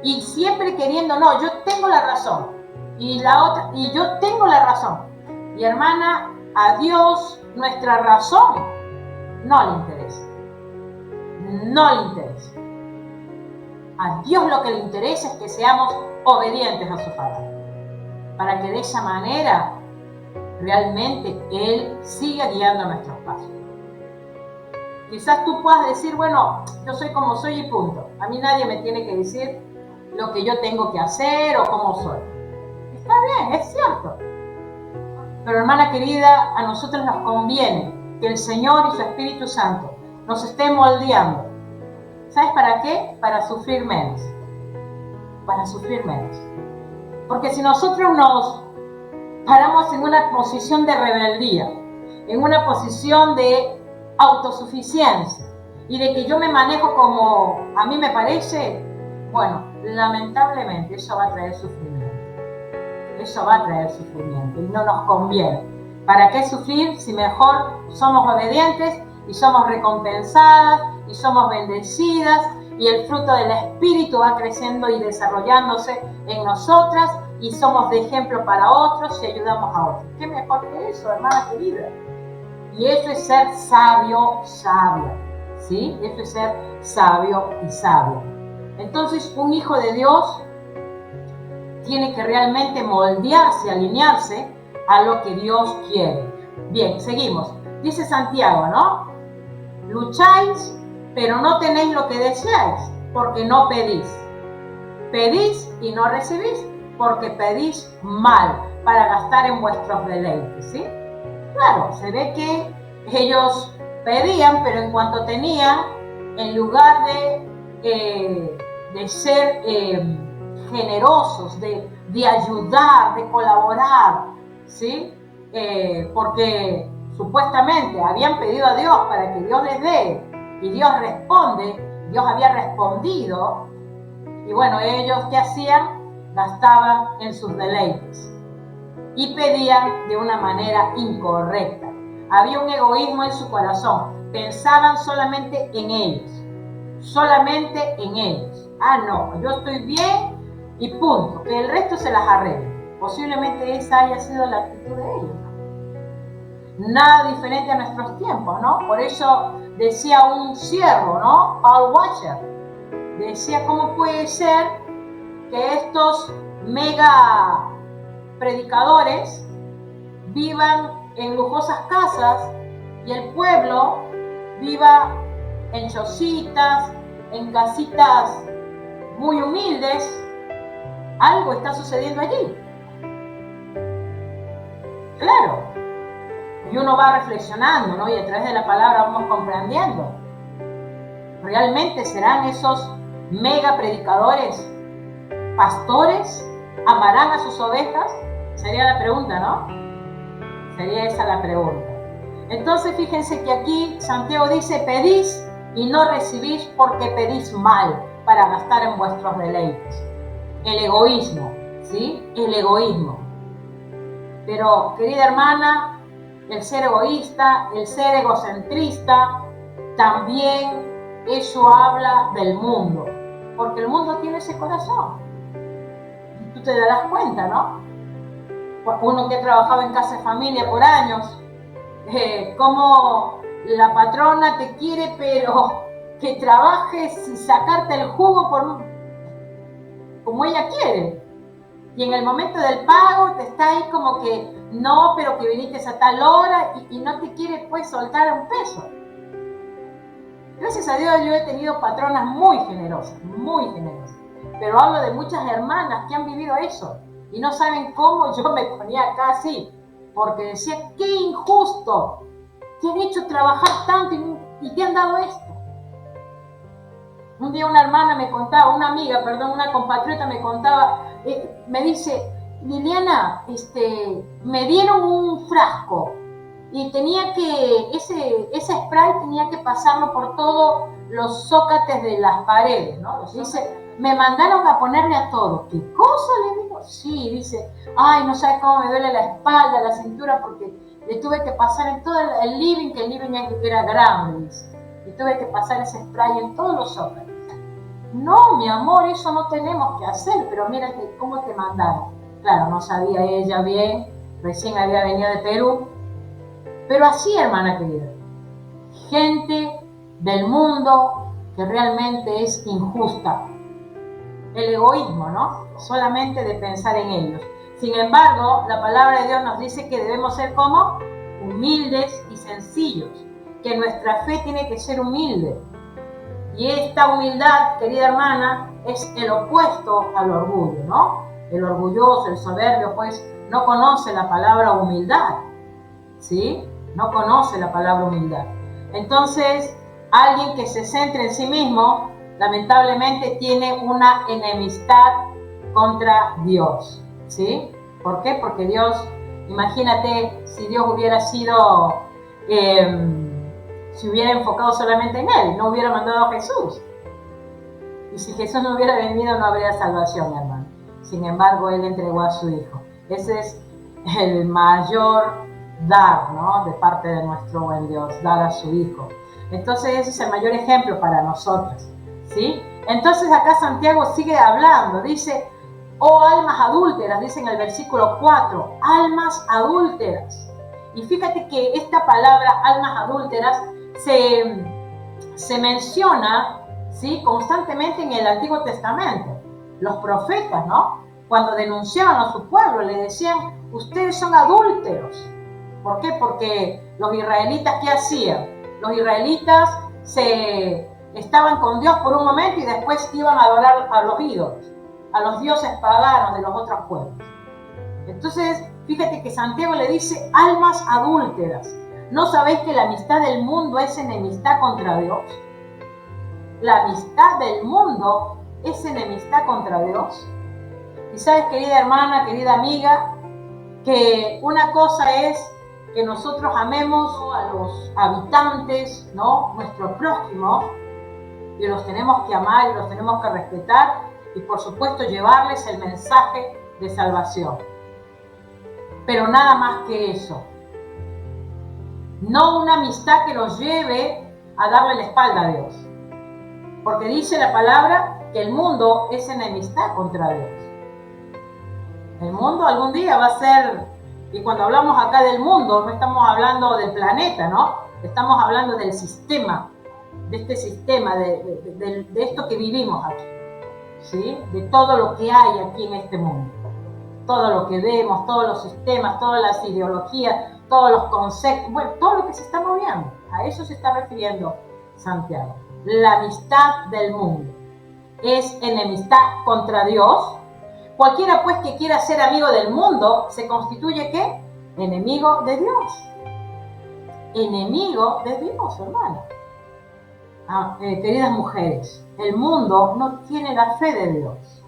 [SPEAKER 1] y siempre queriendo, no, yo tengo la razón, y la otra, y yo tengo la razón. Y hermana, a Dios nuestra razón no le interesa, no le interesa. A Dios lo que le interesa es que seamos obedientes a su palabra, para que de esa manera realmente Él siga guiando nuestros pasos. Quizás tú puedas decir, bueno, yo soy como soy y punto. A mí nadie me tiene que decir lo que yo tengo que hacer o cómo soy. Está bien, es cierto. Pero hermana querida, a nosotros nos conviene que el Señor y su Espíritu Santo nos esté moldeando. ¿Sabes para qué? Para sufrir menos. Para sufrir menos. Porque si nosotros nos paramos en una posición de rebeldía, en una posición de autosuficiencia y de que yo me manejo como a mí me parece, bueno, lamentablemente eso va a traer sufrimiento. Eso va a traer sufrimiento y no nos conviene. ¿Para qué sufrir si mejor somos obedientes y somos recompensadas y somos bendecidas y el fruto del Espíritu va creciendo y desarrollándose en nosotras y somos de ejemplo para otros y ayudamos a otros? ¿Qué mejor que eso, hermana querida? Y eso es ser sabio, sabia, ¿sí? Eso es ser sabio y sabia. Entonces, un hijo de Dios tiene que realmente moldearse, alinearse a lo que Dios quiere. Bien, seguimos. Dice Santiago, ¿no? Lucháis, pero no tenéis lo que deseáis, porque no pedís. Pedís y no recibís, porque pedís mal, para gastar en vuestros deleites, ¿sí? Claro, se ve que ellos pedían, pero en cuanto tenían, en lugar de ser generosos, de ayudar, de colaborar, ¿sí? Porque supuestamente habían pedido a Dios para que Dios les dé, y Dios responde, Dios había respondido, y bueno, ellos ¿qué hacían? Gastaban en sus deleites y pedían de una manera incorrecta. Había un egoísmo en su corazón, pensaban solamente en ellos, solamente en ellos. Ah, no, yo estoy bien y punto, que el resto se las arregle. Posiblemente esa haya sido la actitud de ellos, ¿no? Nada diferente a nuestros tiempos, ¿no? Por eso decía un siervo, ¿no? Paul Washer, decía, ¿cómo puede ser que estos mega predicadores vivan en lujosas casas y el pueblo viva en chocitas, en casitas muy humildes? Algo está sucediendo allí. Claro. Y uno va reflexionando, ¿no? Y a través de la palabra vamos comprendiendo. ¿Realmente serán esos mega predicadores, pastores, amarán a sus ovejas? Sería la pregunta, ¿no? Sería esa la pregunta. Entonces fíjense que aquí Santiago dice, pedís y no recibís porque pedís mal para gastar en vuestros deleites. El egoísmo, ¿sí? El egoísmo. Pero, querida hermana, el ser egoísta, el ser egocentrista, también eso habla del mundo. Porque el mundo tiene ese corazón. Tú te darás cuenta, ¿no? Uno que ha trabajado en casa de familia por años, cómo la patrona te quiere, pero que trabajes y sacarte el jugo como ella quiere. Y en el momento del pago te está ahí como que, no, pero que viniste a tal hora y no te quiere pues soltar un peso. Gracias a Dios yo he tenido patronas muy generosas, pero hablo de muchas hermanas que han vivido eso y no saben cómo yo me ponía acá así, porque decía, qué injusto, te han hecho trabajar tanto y te han dado esto. Un día una hermana me contaba, una compatriota me contaba, me dice, Liliana, me dieron un frasco y tenía que, ese spray tenía que pasarlo por todos los zócates de las paredes, ¿no? Dice, me mandaron a ponerle a todo. ¿Qué cosa? Le digo, sí, dice, ay, no sabes cómo me duele la espalda, la cintura, porque le tuve que pasar en todo el living, que el living era grande, dice, y tuve que pasar ese spray en todos los zócates. No, mi amor, eso no tenemos que hacer, pero mira cómo te mandaron. Claro, no sabía ella bien, recién había venido de Perú. Pero así, hermana querida, gente del mundo que realmente es injusta. El egoísmo, ¿no? Solamente de pensar en ellos. Sin embargo, la palabra de Dios nos dice que debemos ser como humildes y sencillos, que nuestra fe tiene que ser humilde. Y esta humildad, querida hermana, es el opuesto al orgullo, ¿no? El orgulloso, el soberbio, pues, no conoce la palabra humildad, ¿sí? No conoce la palabra humildad. Entonces, alguien que se centre en sí mismo, lamentablemente tiene una enemistad contra Dios, ¿sí? ¿Por qué? Porque Dios, imagínate si Dios hubiera sido... si hubiera enfocado solamente en Él, no hubiera mandado a Jesús. Y si Jesús no hubiera venido, no habría salvación, hermano. Sin embargo, Él entregó a su Hijo. Ese es el mayor dar, ¿no? De parte de nuestro buen Dios, dar a su Hijo. Entonces, ese es el mayor ejemplo para nosotros, ¿sí? Entonces, acá Santiago sigue hablando, dice, oh almas adúlteras, dice en el versículo 4, almas adúlteras. Y fíjate que esta palabra, almas adúlteras, se menciona, ¿sí? Constantemente en el Antiguo Testamento. Los profetas, ¿no? Cuando denunciaban a su pueblo, le decían, ustedes son adúlteros. ¿Por qué? Porque los israelitas, ¿qué hacían? Los israelitas estaban con Dios por un momento y después iban a adorar a los ídolos, a los dioses paganos de los otros pueblos. Entonces, fíjate que Santiago le dice, almas adúlteras. ¿No sabéis que la amistad del mundo es enemistad contra Dios? La amistad del mundo es enemistad contra Dios. Y sabes, querida hermana, querida amiga, que una cosa es que nosotros amemos a los habitantes, ¿no? Nuestro prójimo, y los tenemos que amar y los tenemos que respetar y por supuesto llevarles el mensaje de salvación. Pero nada más que eso. No una amistad que nos lleve a darle la espalda a Dios. Porque dice la palabra que el mundo es enemistad contra Dios. El mundo algún día va a ser, y cuando hablamos acá del mundo, no estamos hablando del planeta, ¿no? Estamos hablando del sistema, de este sistema, de esto que vivimos aquí, ¿sí? De todo lo que hay aquí en este mundo. Todo lo que vemos, todos los sistemas, todas las ideologías, todos los conceptos, bueno, todo lo que se está moviendo. A eso se está refiriendo Santiago. La amistad del mundo es enemistad contra Dios. Cualquiera pues que quiera ser amigo del mundo se constituye ¿qué? Enemigo de Dios. Enemigo de Dios, hermano. Queridas mujeres, el mundo no tiene la fe de Dios.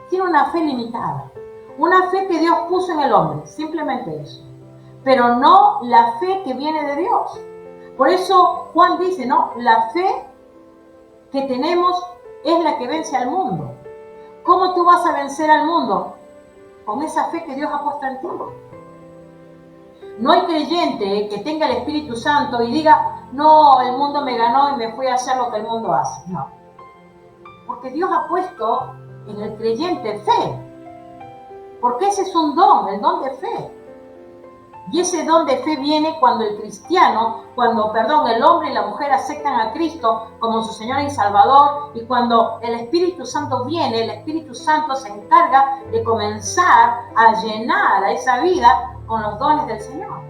[SPEAKER 1] Tiene una fe limitada. Una fe que Dios puso en el hombre, simplemente eso. Pero no la fe que viene de Dios. Por eso Juan dice, ¿no? La fe que tenemos es la que vence al mundo. ¿Cómo tú vas a vencer al mundo? Con esa fe que Dios ha puesto en ti. No hay creyente que tenga el Espíritu Santo y diga, no, el mundo me ganó y me fui a hacer lo que el mundo hace. No. Porque Dios ha puesto en el creyente fe. Porque ese es un don, el don de fe. Y ese don de fe viene cuando el el hombre y la mujer aceptan a Cristo como su Señor y Salvador, y cuando el Espíritu Santo viene, el Espíritu Santo se encarga de comenzar a llenar a esa vida con los dones del Señor.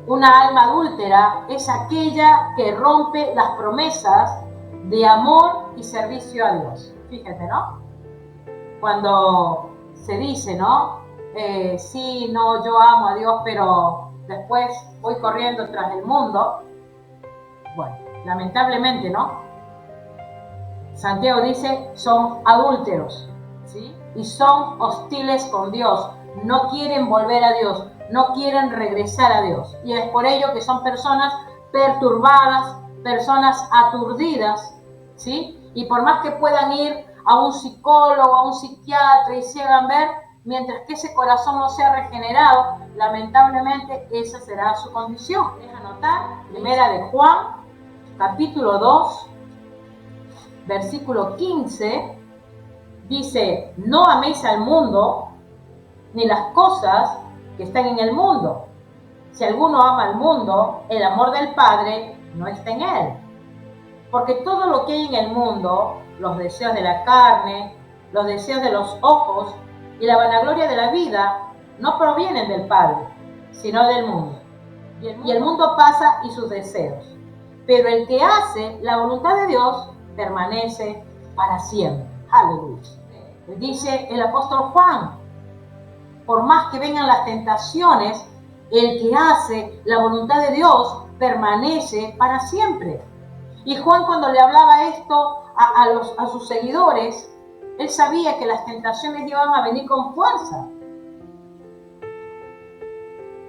[SPEAKER 1] Una alma adúltera es aquella que rompe las promesas de amor y servicio a Dios. Fíjate, ¿no? Cuando se dice, ¿no? Sí, no, yo amo a Dios, pero después voy corriendo tras el mundo. Bueno, lamentablemente, ¿no? Santiago dice, son adúlteros, ¿sí? Y son hostiles con Dios, no quieren volver a Dios, no quieren regresar a Dios. Y es por ello que son personas perturbadas, personas aturdidas, ¿sí? Y por más que puedan ir a un psicólogo, a un psiquiatra y se hagan ver, mientras que ese corazón no sea regenerado, lamentablemente esa será su condición. Deja anotar, primera de Juan, capítulo 2, versículo 15, dice, no améis al mundo, ni las cosas que están en el mundo. Si alguno ama al mundo, el amor del Padre no está en él. Porque todo lo que hay en el mundo, los deseos de la carne, los deseos de los ojos y la vanagloria de la vida, no provienen del Padre, sino del mundo. Y el mundo pasa y sus deseos. Pero el que hace la voluntad de Dios permanece para siempre. Aleluya. Dice el apóstol Juan, por más que vengan las tentaciones, el que hace la voluntad de Dios permanece para siempre. Y Juan, cuando le hablaba esto a sus seguidores, él sabía que las tentaciones iban a venir con fuerza,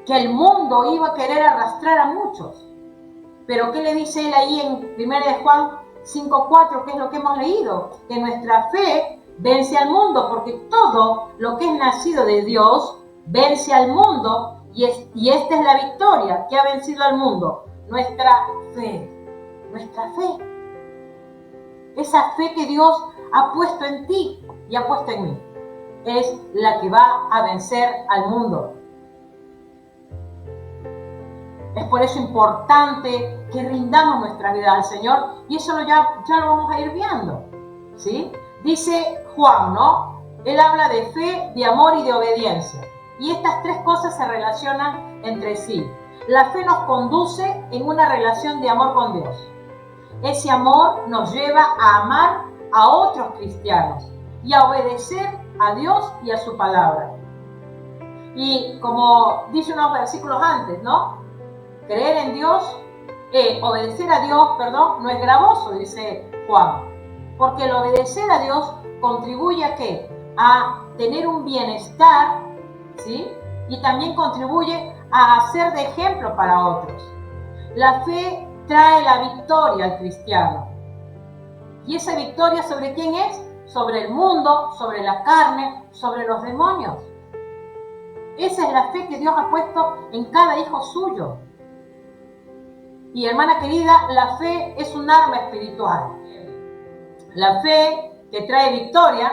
[SPEAKER 1] que el mundo iba a querer arrastrar a muchos. Pero ¿qué le dice él ahí en 1 Juan 5:4, que es lo que hemos leído? Que nuestra fe vence al mundo, porque todo lo que es nacido de Dios vence al mundo, y esta es la victoria que ha vencido al mundo, nuestra fe. Nuestra fe. Esa fe que Dios ha puesto en ti y ha puesto en mí, es la que va a vencer al mundo. Es por eso importante que rindamos nuestra vida al Señor, y eso ya lo vamos a ir viendo, ¿sí? Dice Juan, ¿no? Él habla de fe, de amor y de obediencia. Y estas tres cosas se relacionan entre sí. La fe nos conduce en una relación de amor con Dios. Ese amor nos lleva a amar a otros cristianos y a obedecer a Dios y a su palabra. Y como dice unos versículos antes, ¿no? Creer en Dios, obedecer a Dios, no es gravoso, dice Juan. Porque el obedecer a Dios contribuye ¿a qué? A tener un bienestar, ¿sí? Y también contribuye a ser de ejemplo para otros. La fe trae la victoria al cristiano. ¿Y esa victoria sobre quién es? Sobre el mundo, sobre la carne, sobre los demonios. Esa es la fe que Dios ha puesto en cada hijo suyo. Y hermana querida, la fe es un arma espiritual. La fe que trae victoria,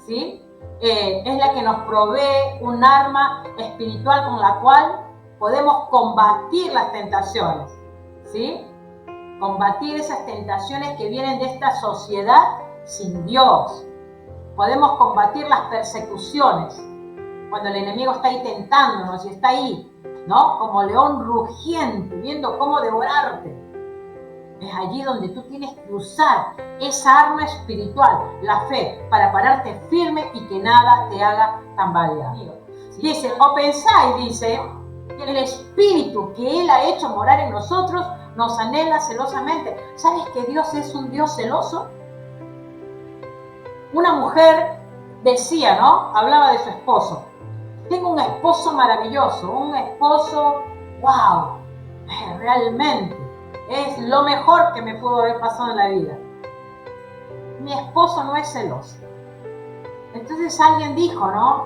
[SPEAKER 1] ¿sí? Es la que nos provee un arma espiritual con la cual podemos combatir las tentaciones, ¿sí? Combatir esas tentaciones que vienen de esta sociedad sin Dios. Podemos combatir las persecuciones cuando el enemigo está ahí tentándonos y está ahí, ¿no? Como león rugiente, viendo cómo devorarte. Es allí donde tú tienes que usar esa arma espiritual, la fe, para pararte firme y que nada te haga tambalear. Dice, o pensáis, dice, que el Espíritu que Él ha hecho morar en nosotros nos anhela celosamente. ¿Sabes que Dios es un Dios celoso? Una mujer decía, ¿no? Hablaba de su esposo. Tengo un esposo maravilloso, un esposo, wow, realmente es lo mejor que me pudo haber pasado en la vida. Mi esposo no es celoso. Entonces alguien dijo, ¿no?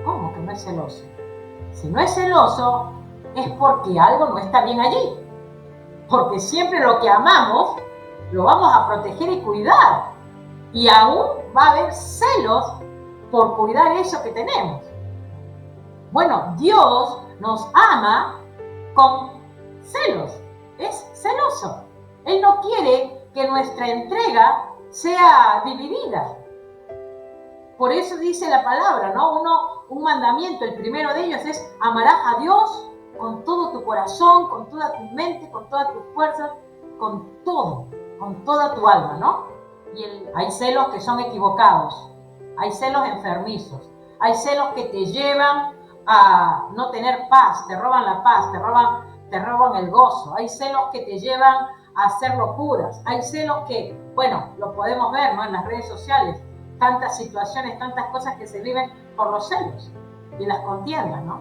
[SPEAKER 1] ¿Cómo que no es celoso? Si no es celoso, es porque algo no está bien allí. Porque siempre lo que amamos, lo vamos a proteger y cuidar. Y aún va a haber celos por cuidar eso que tenemos. Bueno, Dios nos ama con celos. Es celoso. Él no quiere que nuestra entrega sea dividida. Por eso dice la palabra, ¿no? Un mandamiento, el primero de ellos es: amarás a Dios con todo tu corazón, con toda tu mente, con todas tus fuerzas, con todo, con toda tu alma, ¿no? Y hay celos que son equivocados, hay celos enfermizos, hay celos que te llevan a no tener paz, te roban la paz, te roban el gozo, hay celos que te llevan a hacer locuras, hay celos que, bueno, lo podemos ver, ¿no? En las redes sociales, tantas situaciones, tantas cosas que se viven por los celos y las contiendas, ¿no?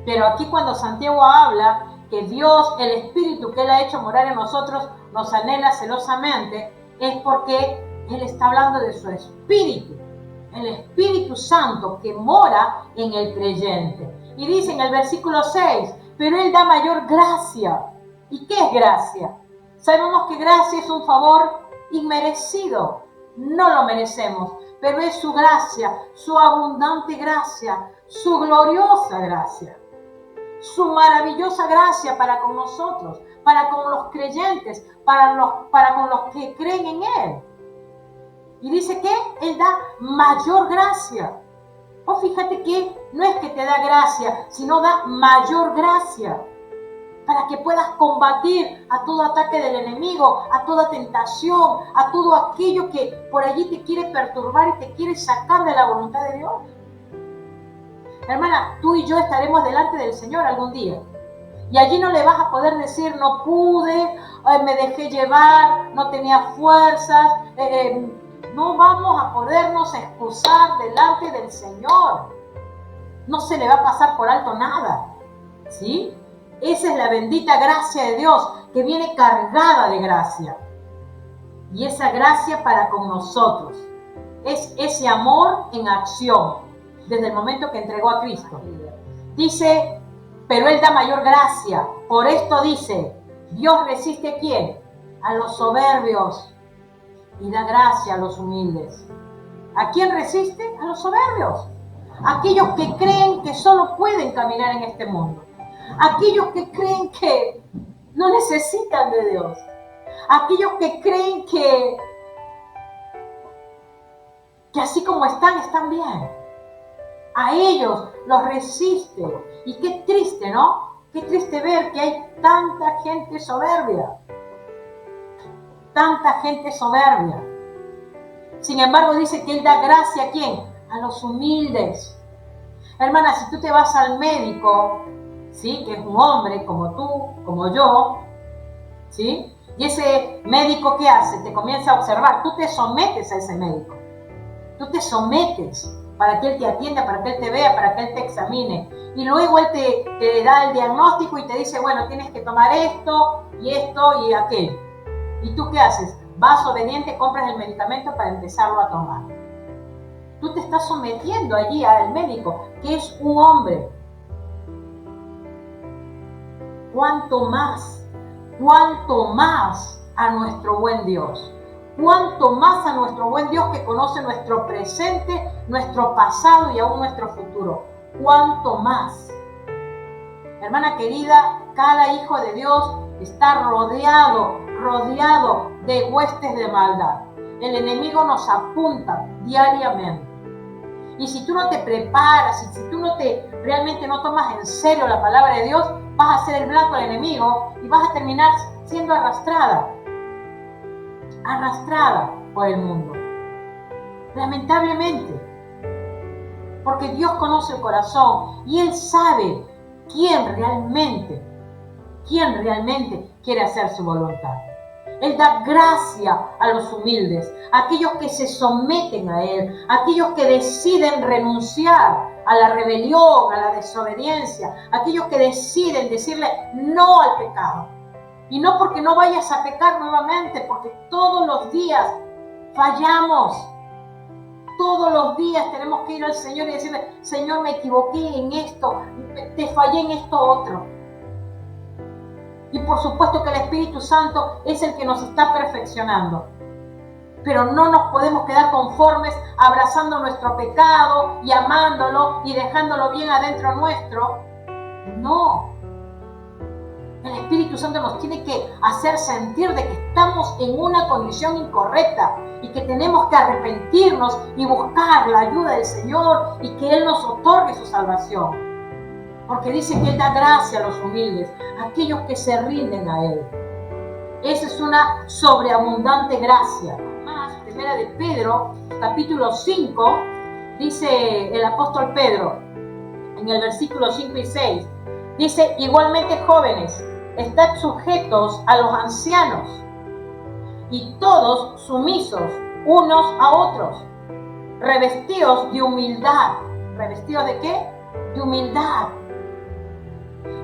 [SPEAKER 1] Pero aquí cuando Santiago habla que Dios, el Espíritu que Él ha hecho morar en nosotros, nos anhela celosamente, es porque Él está hablando de su Espíritu, el Espíritu Santo que mora en el creyente. Y dice en el versículo 6, pero Él da mayor gracia. ¿Y qué es gracia? Sabemos que gracia es un favor inmerecido. No lo merecemos, pero es su gracia, su abundante gracia, su gloriosa gracia, su maravillosa gracia para con nosotros, para con los creyentes, para con los que creen en Él. Y dice que Él da mayor gracia. Oh, fíjate que no es que te da gracia, sino da mayor gracia, para que puedas combatir a todo ataque del enemigo, a toda tentación, a todo aquello que por allí te quiere perturbar y te quiere sacar de la voluntad de Dios. Hermana, tú y yo estaremos delante del Señor algún día. Y allí no le vas a poder decir: no pude, me dejé llevar, no tenía fuerzas. No vamos a podernos excusar delante del Señor. No se le va a pasar por alto nada, ¿sí? Esa es la bendita gracia de Dios, que viene cargada de gracia. Y esa gracia para con nosotros es ese amor en acción, desde el momento que entregó a Cristo. Dice, pero Él da mayor gracia. Por esto dice, Dios resiste ¿a quién? A los soberbios, y da gracia a los humildes. ¿A quién resiste? A los soberbios. Aquellos que creen que solo pueden caminar en este mundo. Aquellos que creen que no necesitan de Dios. Aquellos que creen que así como están bien. A ellos los resiste. Y qué triste, ¿no? Qué triste ver que hay tanta gente soberbia. Tanta gente soberbia. Sin embargo, dice que Él da gracia ¿a quién? A los humildes. Hermana, si tú te vas al médico, ¿sí? Que es un hombre como tú, como yo, ¿sí? Y ese médico, ¿qué hace? Te comienza a observar. Tú te sometes a ese médico. Tú te sometes para que Él te atienda, para que Él te vea, para que Él te examine. Y luego Él te da el diagnóstico y te dice, bueno, tienes que tomar esto y aquello. ¿Y tú qué haces? Vas obediente, compras el medicamento para empezarlo a tomar. Tú te estás sometiendo allí al médico, que es un hombre. ¿Cuánto más a nuestro buen Dios? ¿Cuánto más a nuestro buen Dios que conoce nuestro presente, nuestro pasado y aún nuestro futuro? ¿Cuánto más? Hermana querida, cada hijo de Dios está rodeado de huestes de maldad. El enemigo nos apunta diariamente. Y si tú no te preparas, y si tú realmente no tomas en serio la palabra de Dios, vas a ser el blanco del enemigo y vas a terminar siendo arrastrada por el mundo. Lamentablemente. Porque Dios conoce el corazón y Él sabe quién quién realmente quiere hacer su voluntad. Él da gracia a los humildes, a aquellos que se someten a Él, a aquellos que deciden renunciar a la rebelión, a la desobediencia, a aquellos que deciden decirle no al pecado. Y no porque no vayas a pecar nuevamente, porque todos los días fallamos. Todos los días tenemos que ir al Señor y decirle, Señor, me equivoqué en esto, te fallé en esto otro. Y por supuesto que el Espíritu Santo es el que nos está perfeccionando. Pero no nos podemos quedar conformes abrazando nuestro pecado y amándolo y dejándolo bien adentro nuestro. No. El Espíritu Santo nos tiene que hacer sentir de que estamos en una condición incorrecta y que tenemos que arrepentirnos y buscar la ayuda del Señor y que Él nos otorgue su salvación. Porque dice que Él da gracia a los humildes, a aquellos que se rinden a Él. Esa es una sobreabundante gracia. Más, primera de Pedro, capítulo 5, dice el apóstol Pedro, en el versículo 5 y 6, dice, igualmente jóvenes, estad sujetos a los ancianos y todos sumisos unos a otros, revestidos de humildad. ¿Revestidos de qué? De humildad.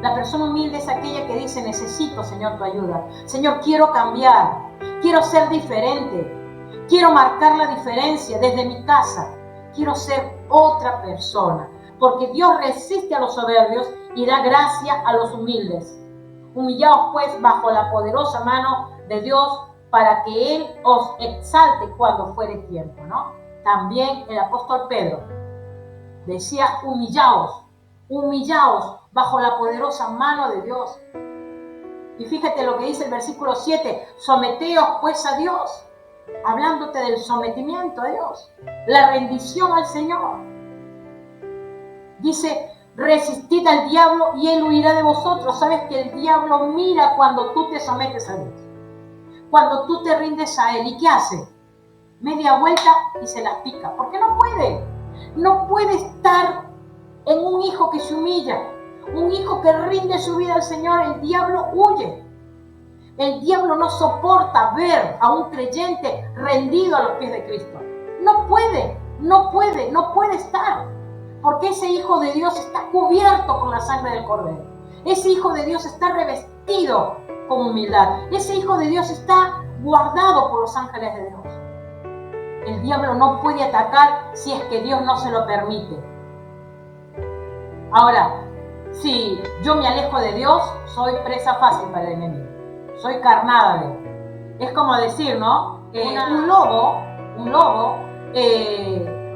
[SPEAKER 1] La persona humilde es aquella que dice, necesito, Señor, tu ayuda. Señor, quiero cambiar, quiero ser diferente, quiero marcar la diferencia desde mi casa, quiero ser otra persona. Porque Dios resiste a los soberbios y da gracia a los humildes. Humillaos pues bajo la poderosa mano de Dios para que Él os exalte cuando fuere tiempo, ¿no? También el apóstol Pedro decía, humillaos bajo la poderosa mano de Dios. Y fíjate lo que dice el versículo 7, someteos pues a Dios, hablándote del sometimiento a Dios, la rendición al Señor. Dice, resistid al diablo y él huirá de vosotros. Sabes que el diablo mira cuando tú te sometes a Dios, cuando tú te rindes a Él. ¿Y qué hace? Media vuelta y se las pica, porque no puede estar en un hijo que se humilla, un hijo que rinde su vida al Señor. El diablo huye. El diablo no soporta ver a un creyente rendido a los pies de Cristo. No puede estar, porque ese hijo de Dios está cubierto con la sangre del Cordero. Ese hijo de Dios está revestido con humildad. Ese hijo de Dios está guardado por los ángeles de Dios. El diablo no puede atacar si es que Dios no se lo permite. Ahora, si yo me alejo de Dios, soy presa fácil para el enemigo. Soy carnada de Él. Es como decir, ¿no? Un lobo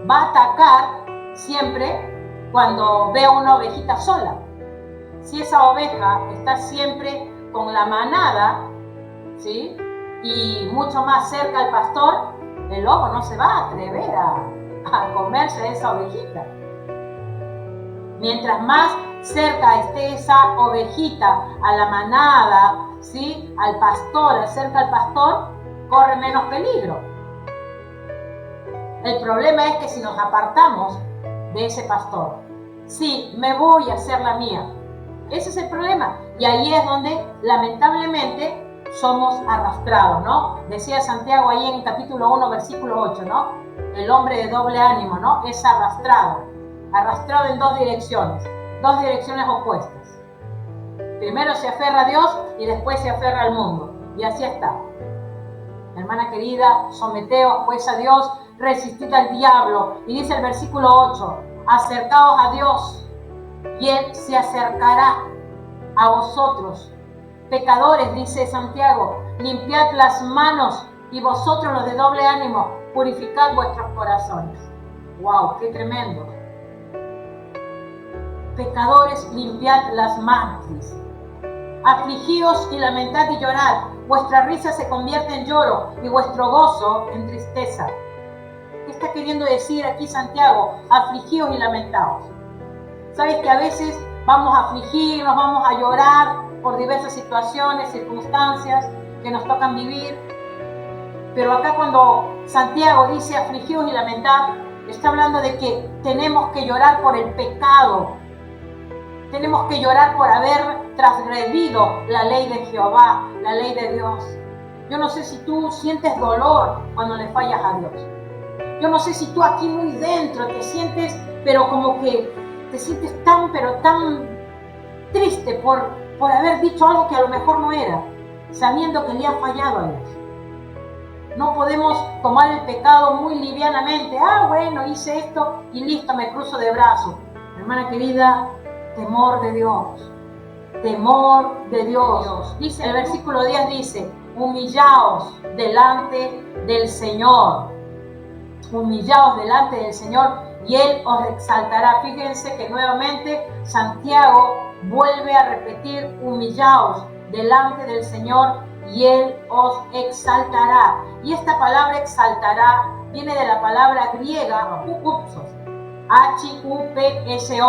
[SPEAKER 1] va a atacar siempre cuando ve a una ovejita sola. Si esa oveja está siempre con la manada, ¿sí? Y mucho más cerca al pastor, el lobo no se va a atrever a comerse a esa ovejita. Mientras más cerca esté esa ovejita a la manada, ¿sí? Al pastor, cerca al pastor, corre menos peligro. El problema es que si nos apartamos de ese pastor, sí, me voy a hacer la mía. Ese es el problema. Y ahí es donde, lamentablemente, somos arrastrados, ¿no? Decía Santiago ahí en el capítulo 1, versículo 8, ¿no? El hombre de doble ánimo, ¿no? Es arrastrado en dos direcciones opuestas. Primero se aferra a Dios y después se aferra al mundo. Y así está. Hermana querida, someteos pues a Dios, resistid al diablo. Y dice el versículo 8, acercaos a Dios y Él se acercará a vosotros. Pecadores, dice Santiago, limpiad las manos y vosotros los de doble ánimo, purificad vuestros corazones. ¡Wow! ¡Qué tremendo! Pecadores, limpiad las manos, dice. Afligíos y lamentad y llorad. Vuestra risa se convierte en lloro y vuestro gozo en tristeza. ¿Qué está queriendo decir aquí Santiago? Afligíos y lamentaos. ¿Sabes que a veces vamos a afligirnos, vamos a llorar por diversas situaciones, circunstancias que nos tocan vivir? Pero acá cuando Santiago dice afligíos y lamentad, está hablando de que tenemos que llorar por el pecado Tenemos que llorar por haber transgredido la ley de Jehová, la ley de Dios. Yo no sé si tú sientes dolor cuando le fallas a Dios. Yo no sé si tú aquí muy dentro te sientes, pero como que te sientes tan, pero tan triste por haber dicho algo que a lo mejor no era, sabiendo que le has fallado a Dios. No podemos tomar el pecado muy livianamente. Bueno, hice esto y listo, me cruzo de brazos. Hermana querida, temor de Dios. Temor de Dios. Dice, el versículo 10 dice, humillaos delante del Señor. Humillaos delante del Señor y Él os exaltará. Fíjense que nuevamente Santiago vuelve a repetir, humillaos delante del Señor y Él os exaltará. Y esta palabra exaltará viene de la palabra griega upsos, H-U-P-S-O-S,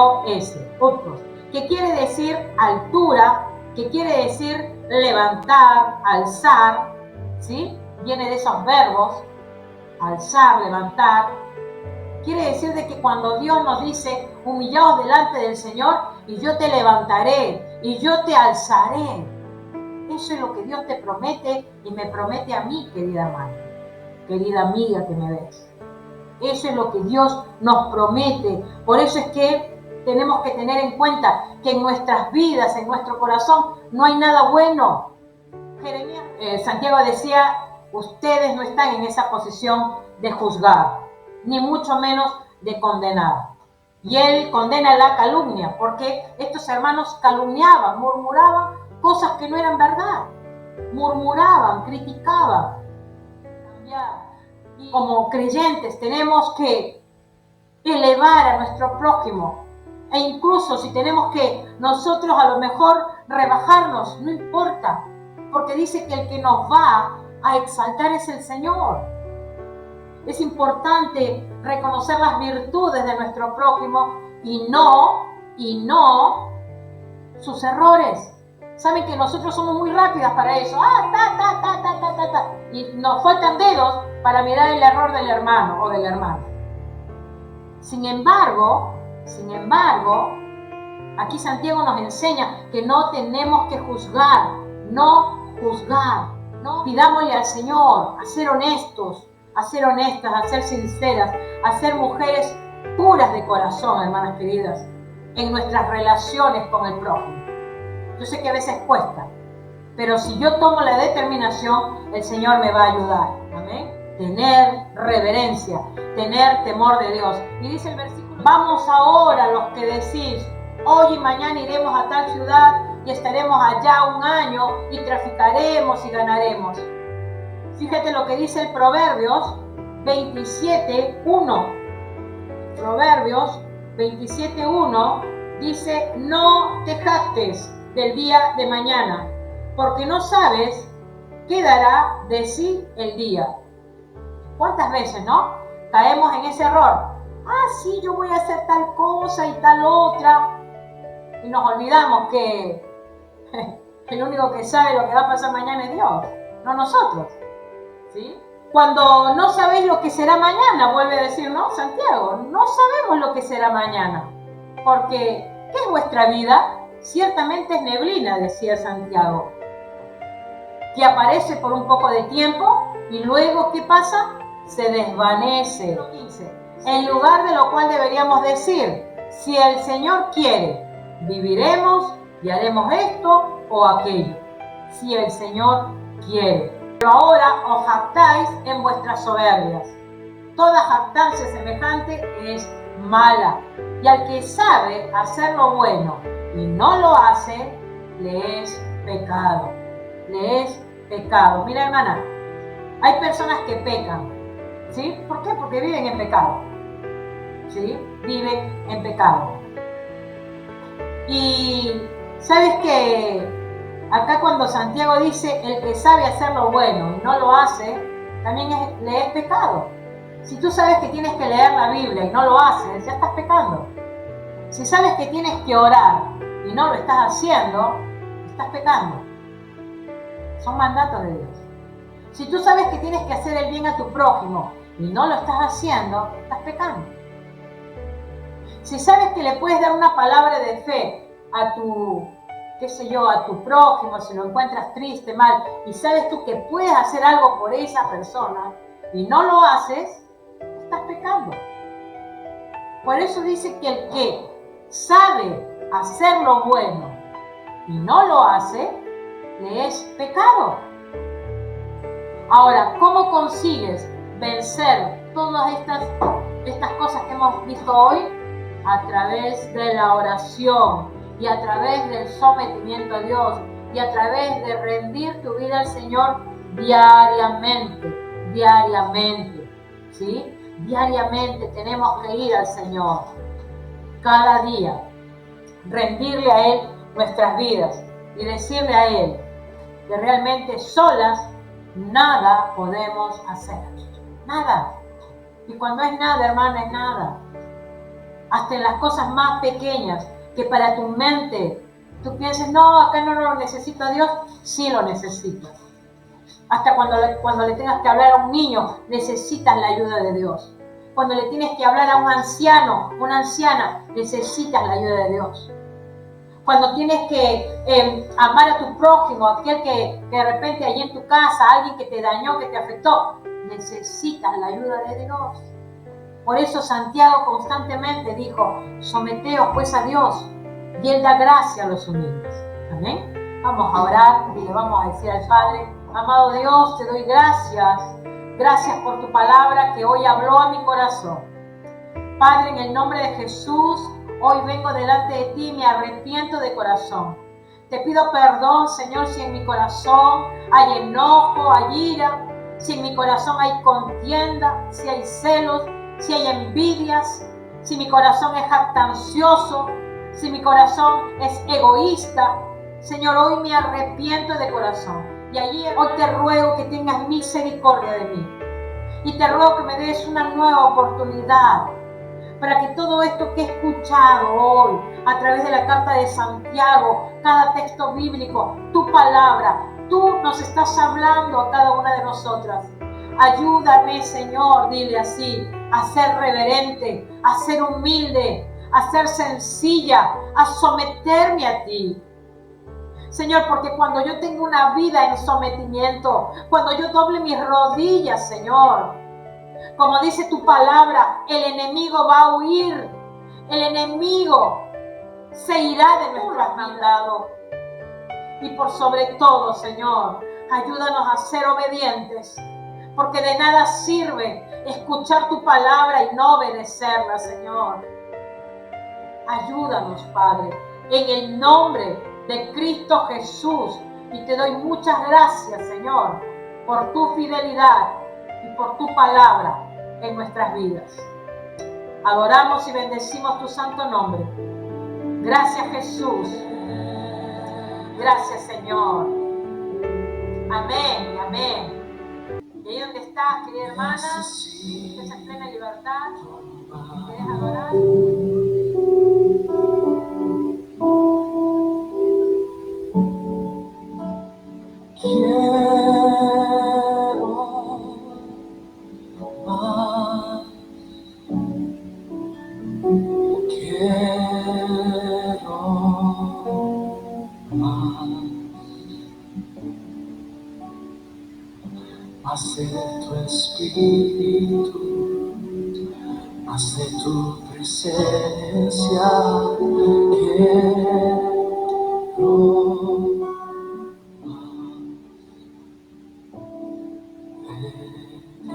[SPEAKER 1] upsos, que quiere decir altura, que quiere decir levantar, alzar, ¿sí? Viene de esos verbos, alzar, levantar. Quiere decir de que cuando Dios nos dice, humillaos delante del Señor y yo te levantaré y yo te alzaré. Eso es lo que Dios te promete y me promete a mí, querida hermana, querida amiga que me ves. Eso es lo que Dios nos promete. Por eso es que tenemos que tener en cuenta que en nuestras vidas, en nuestro corazón, no hay nada bueno. Santiago decía, ustedes no están en esa posición de juzgar, ni mucho menos de condenar. Y él condena la calumnia, porque estos hermanos calumniaban, murmuraban cosas que no eran verdad. Murmuraban, criticaban. Y como creyentes tenemos que elevar a nuestro prójimo. E incluso si tenemos que nosotros a lo mejor rebajarnos, no importa. Porque dice que el que nos va a exaltar es el Señor. Es importante reconocer las virtudes de nuestro prójimo y no sus errores. Saben que nosotros somos muy rápidas para eso. Y nos faltan dedos para mirar el error del hermano o de la hermana. Sin embargo, aquí Santiago nos enseña que no tenemos que juzgar, no. Pidámosle al Señor a ser honestos, a ser honestas, a ser sinceras, a ser mujeres puras de corazón, hermanas queridas, en nuestras relaciones con el prójimo. Yo sé que a veces cuesta, pero si yo tomo la determinación, el Señor me va a ayudar. Amén. Tener reverencia, tener temor de Dios. Y dice el versículo, vamos ahora los que decís, hoy y mañana iremos a tal ciudad y estaremos allá un año y traficaremos y ganaremos. Fíjate lo que dice el Proverbios 27:1. Proverbios 27:1 dice, no te jactes del día de mañana, porque no sabes qué dará de sí el día. ¿Cuántas veces, no? Caemos en ese error. Sí, yo voy a hacer tal cosa y tal otra. Y nos olvidamos que el único que sabe lo que va a pasar mañana es Dios, no nosotros. ¿Sí? Cuando no sabéis lo que será mañana, vuelve a decir, ¿no? Santiago, no sabemos lo que será mañana. Porque, ¿qué es vuestra vida? Ciertamente es neblina, decía Santiago, que aparece por un poco de tiempo y luego, ¿qué pasa? Se desvanece. En lugar de lo cual deberíamos decir, si el Señor quiere, viviremos y haremos esto o aquello. Si el Señor quiere. Pero ahora os jactáis en vuestras soberbias. Toda jactancia semejante es mala. Y al que sabe hacer lo bueno y no lo hace, le es pecado. Le es pecado. Mira, hermana, hay personas que pecan. ¿Sí? ¿Por qué? Porque viven en pecado. ¿Sí? Viven en pecado. Y ¿sabes qué? Acá cuando Santiago dice, el que sabe hacer lo bueno y no lo hace, también le es pecado. Si tú sabes que tienes que leer la Biblia y no lo haces, ya estás pecando. Si sabes que tienes que orar y no lo estás haciendo, estás pecando. Son mandatos de Dios. Si tú sabes que tienes que hacer el bien a tu prójimo y no lo estás haciendo, estás pecando. Si sabes que le puedes dar una palabra de fe a tu, qué sé yo, a tu prójimo, si lo encuentras triste, mal, y sabes tú que puedes hacer algo por esa persona y no lo haces, estás pecando. Por eso dice que el que sabe hacer lo bueno y no lo hace, le es pecado. Ahora, ¿cómo consigues vencer todas estas cosas que hemos visto hoy? A través de la oración y a través del sometimiento a Dios y a través de rendir tu vida al Señor diariamente, ¿sí? Diariamente tenemos que ir al Señor, cada día, rendirle a Él nuestras vidas y decirle a Él que realmente solas nada podemos hacer, nada. Y cuando es nada, hermana, es nada. Hasta en las cosas más pequeñas, que para tu mente tú pienses, no, acá no lo necesito a Dios, sí lo necesitas. Hasta cuando le tengas que hablar a un niño, necesitas la ayuda de Dios. Cuando le tienes que hablar a un anciano, una anciana, necesitas la ayuda de Dios. Cuando tienes que amar a tu prójimo, aquel que de repente allí en tu casa, alguien que te dañó, que te afectó, necesitas la ayuda de Dios. Por eso Santiago constantemente dijo, someteos pues a Dios, y Él da gracia a los humildes. Amén. Vamos a orar y le vamos a decir al Padre, amado Dios, te doy gracias. Gracias por tu palabra que hoy habló a mi corazón. Padre, en el nombre de Jesús, hoy vengo delante de ti y me arrepiento de corazón. Te pido perdón, Señor, si en mi corazón hay enojo, hay ira, si en mi corazón hay contienda, si hay celos, si hay envidias, si mi corazón es jactancioso, si mi corazón es egoísta. Señor, hoy me arrepiento de corazón. Y allí hoy te ruego que tengas misericordia de mí. Y te ruego que me des una nueva oportunidad para que todo esto que he escuchado hoy a través de la carta de Santiago, cada texto bíblico, tu palabra, tú nos estás hablando a cada una de nosotras. Ayúdame, Señor, dile así, a ser reverente, a ser humilde, a ser sencilla, a someterme a ti. Señor, porque cuando yo tengo una vida en sometimiento, cuando yo doble mis rodillas, Señor, como dice tu palabra, el enemigo va a huir, el enemigo se irá de nuestro mandado. Y por sobre todo, Señor, ayúdanos a ser obedientes, porque de nada sirve escuchar tu palabra y no obedecerla, Señor. Ayúdanos, Padre, en el nombre de Cristo Jesús. Y te doy muchas gracias, Señor, por tu fidelidad y por tu palabra en nuestras vidas. Adoramos y bendecimos tu santo nombre. Gracias, Jesús. Gracias, Señor. Amén, amén. Y ahí donde estás, querida hermana, estás en plena libertad, ¿quieres adorar?
[SPEAKER 2] Más de tu espíritu, más de tu presencia, quiero más de ti.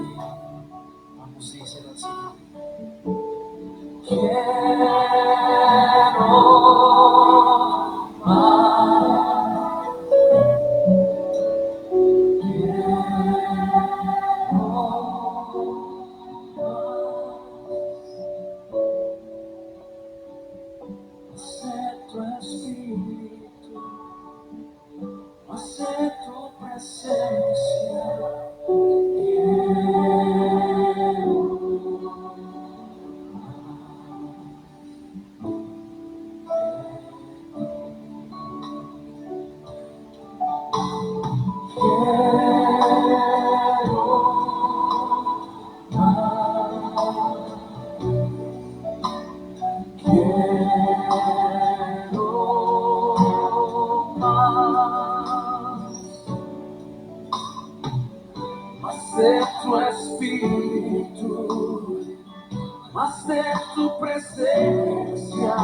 [SPEAKER 2] Vamos a decir así. Quiero de tu espíritu, más de tu presencia.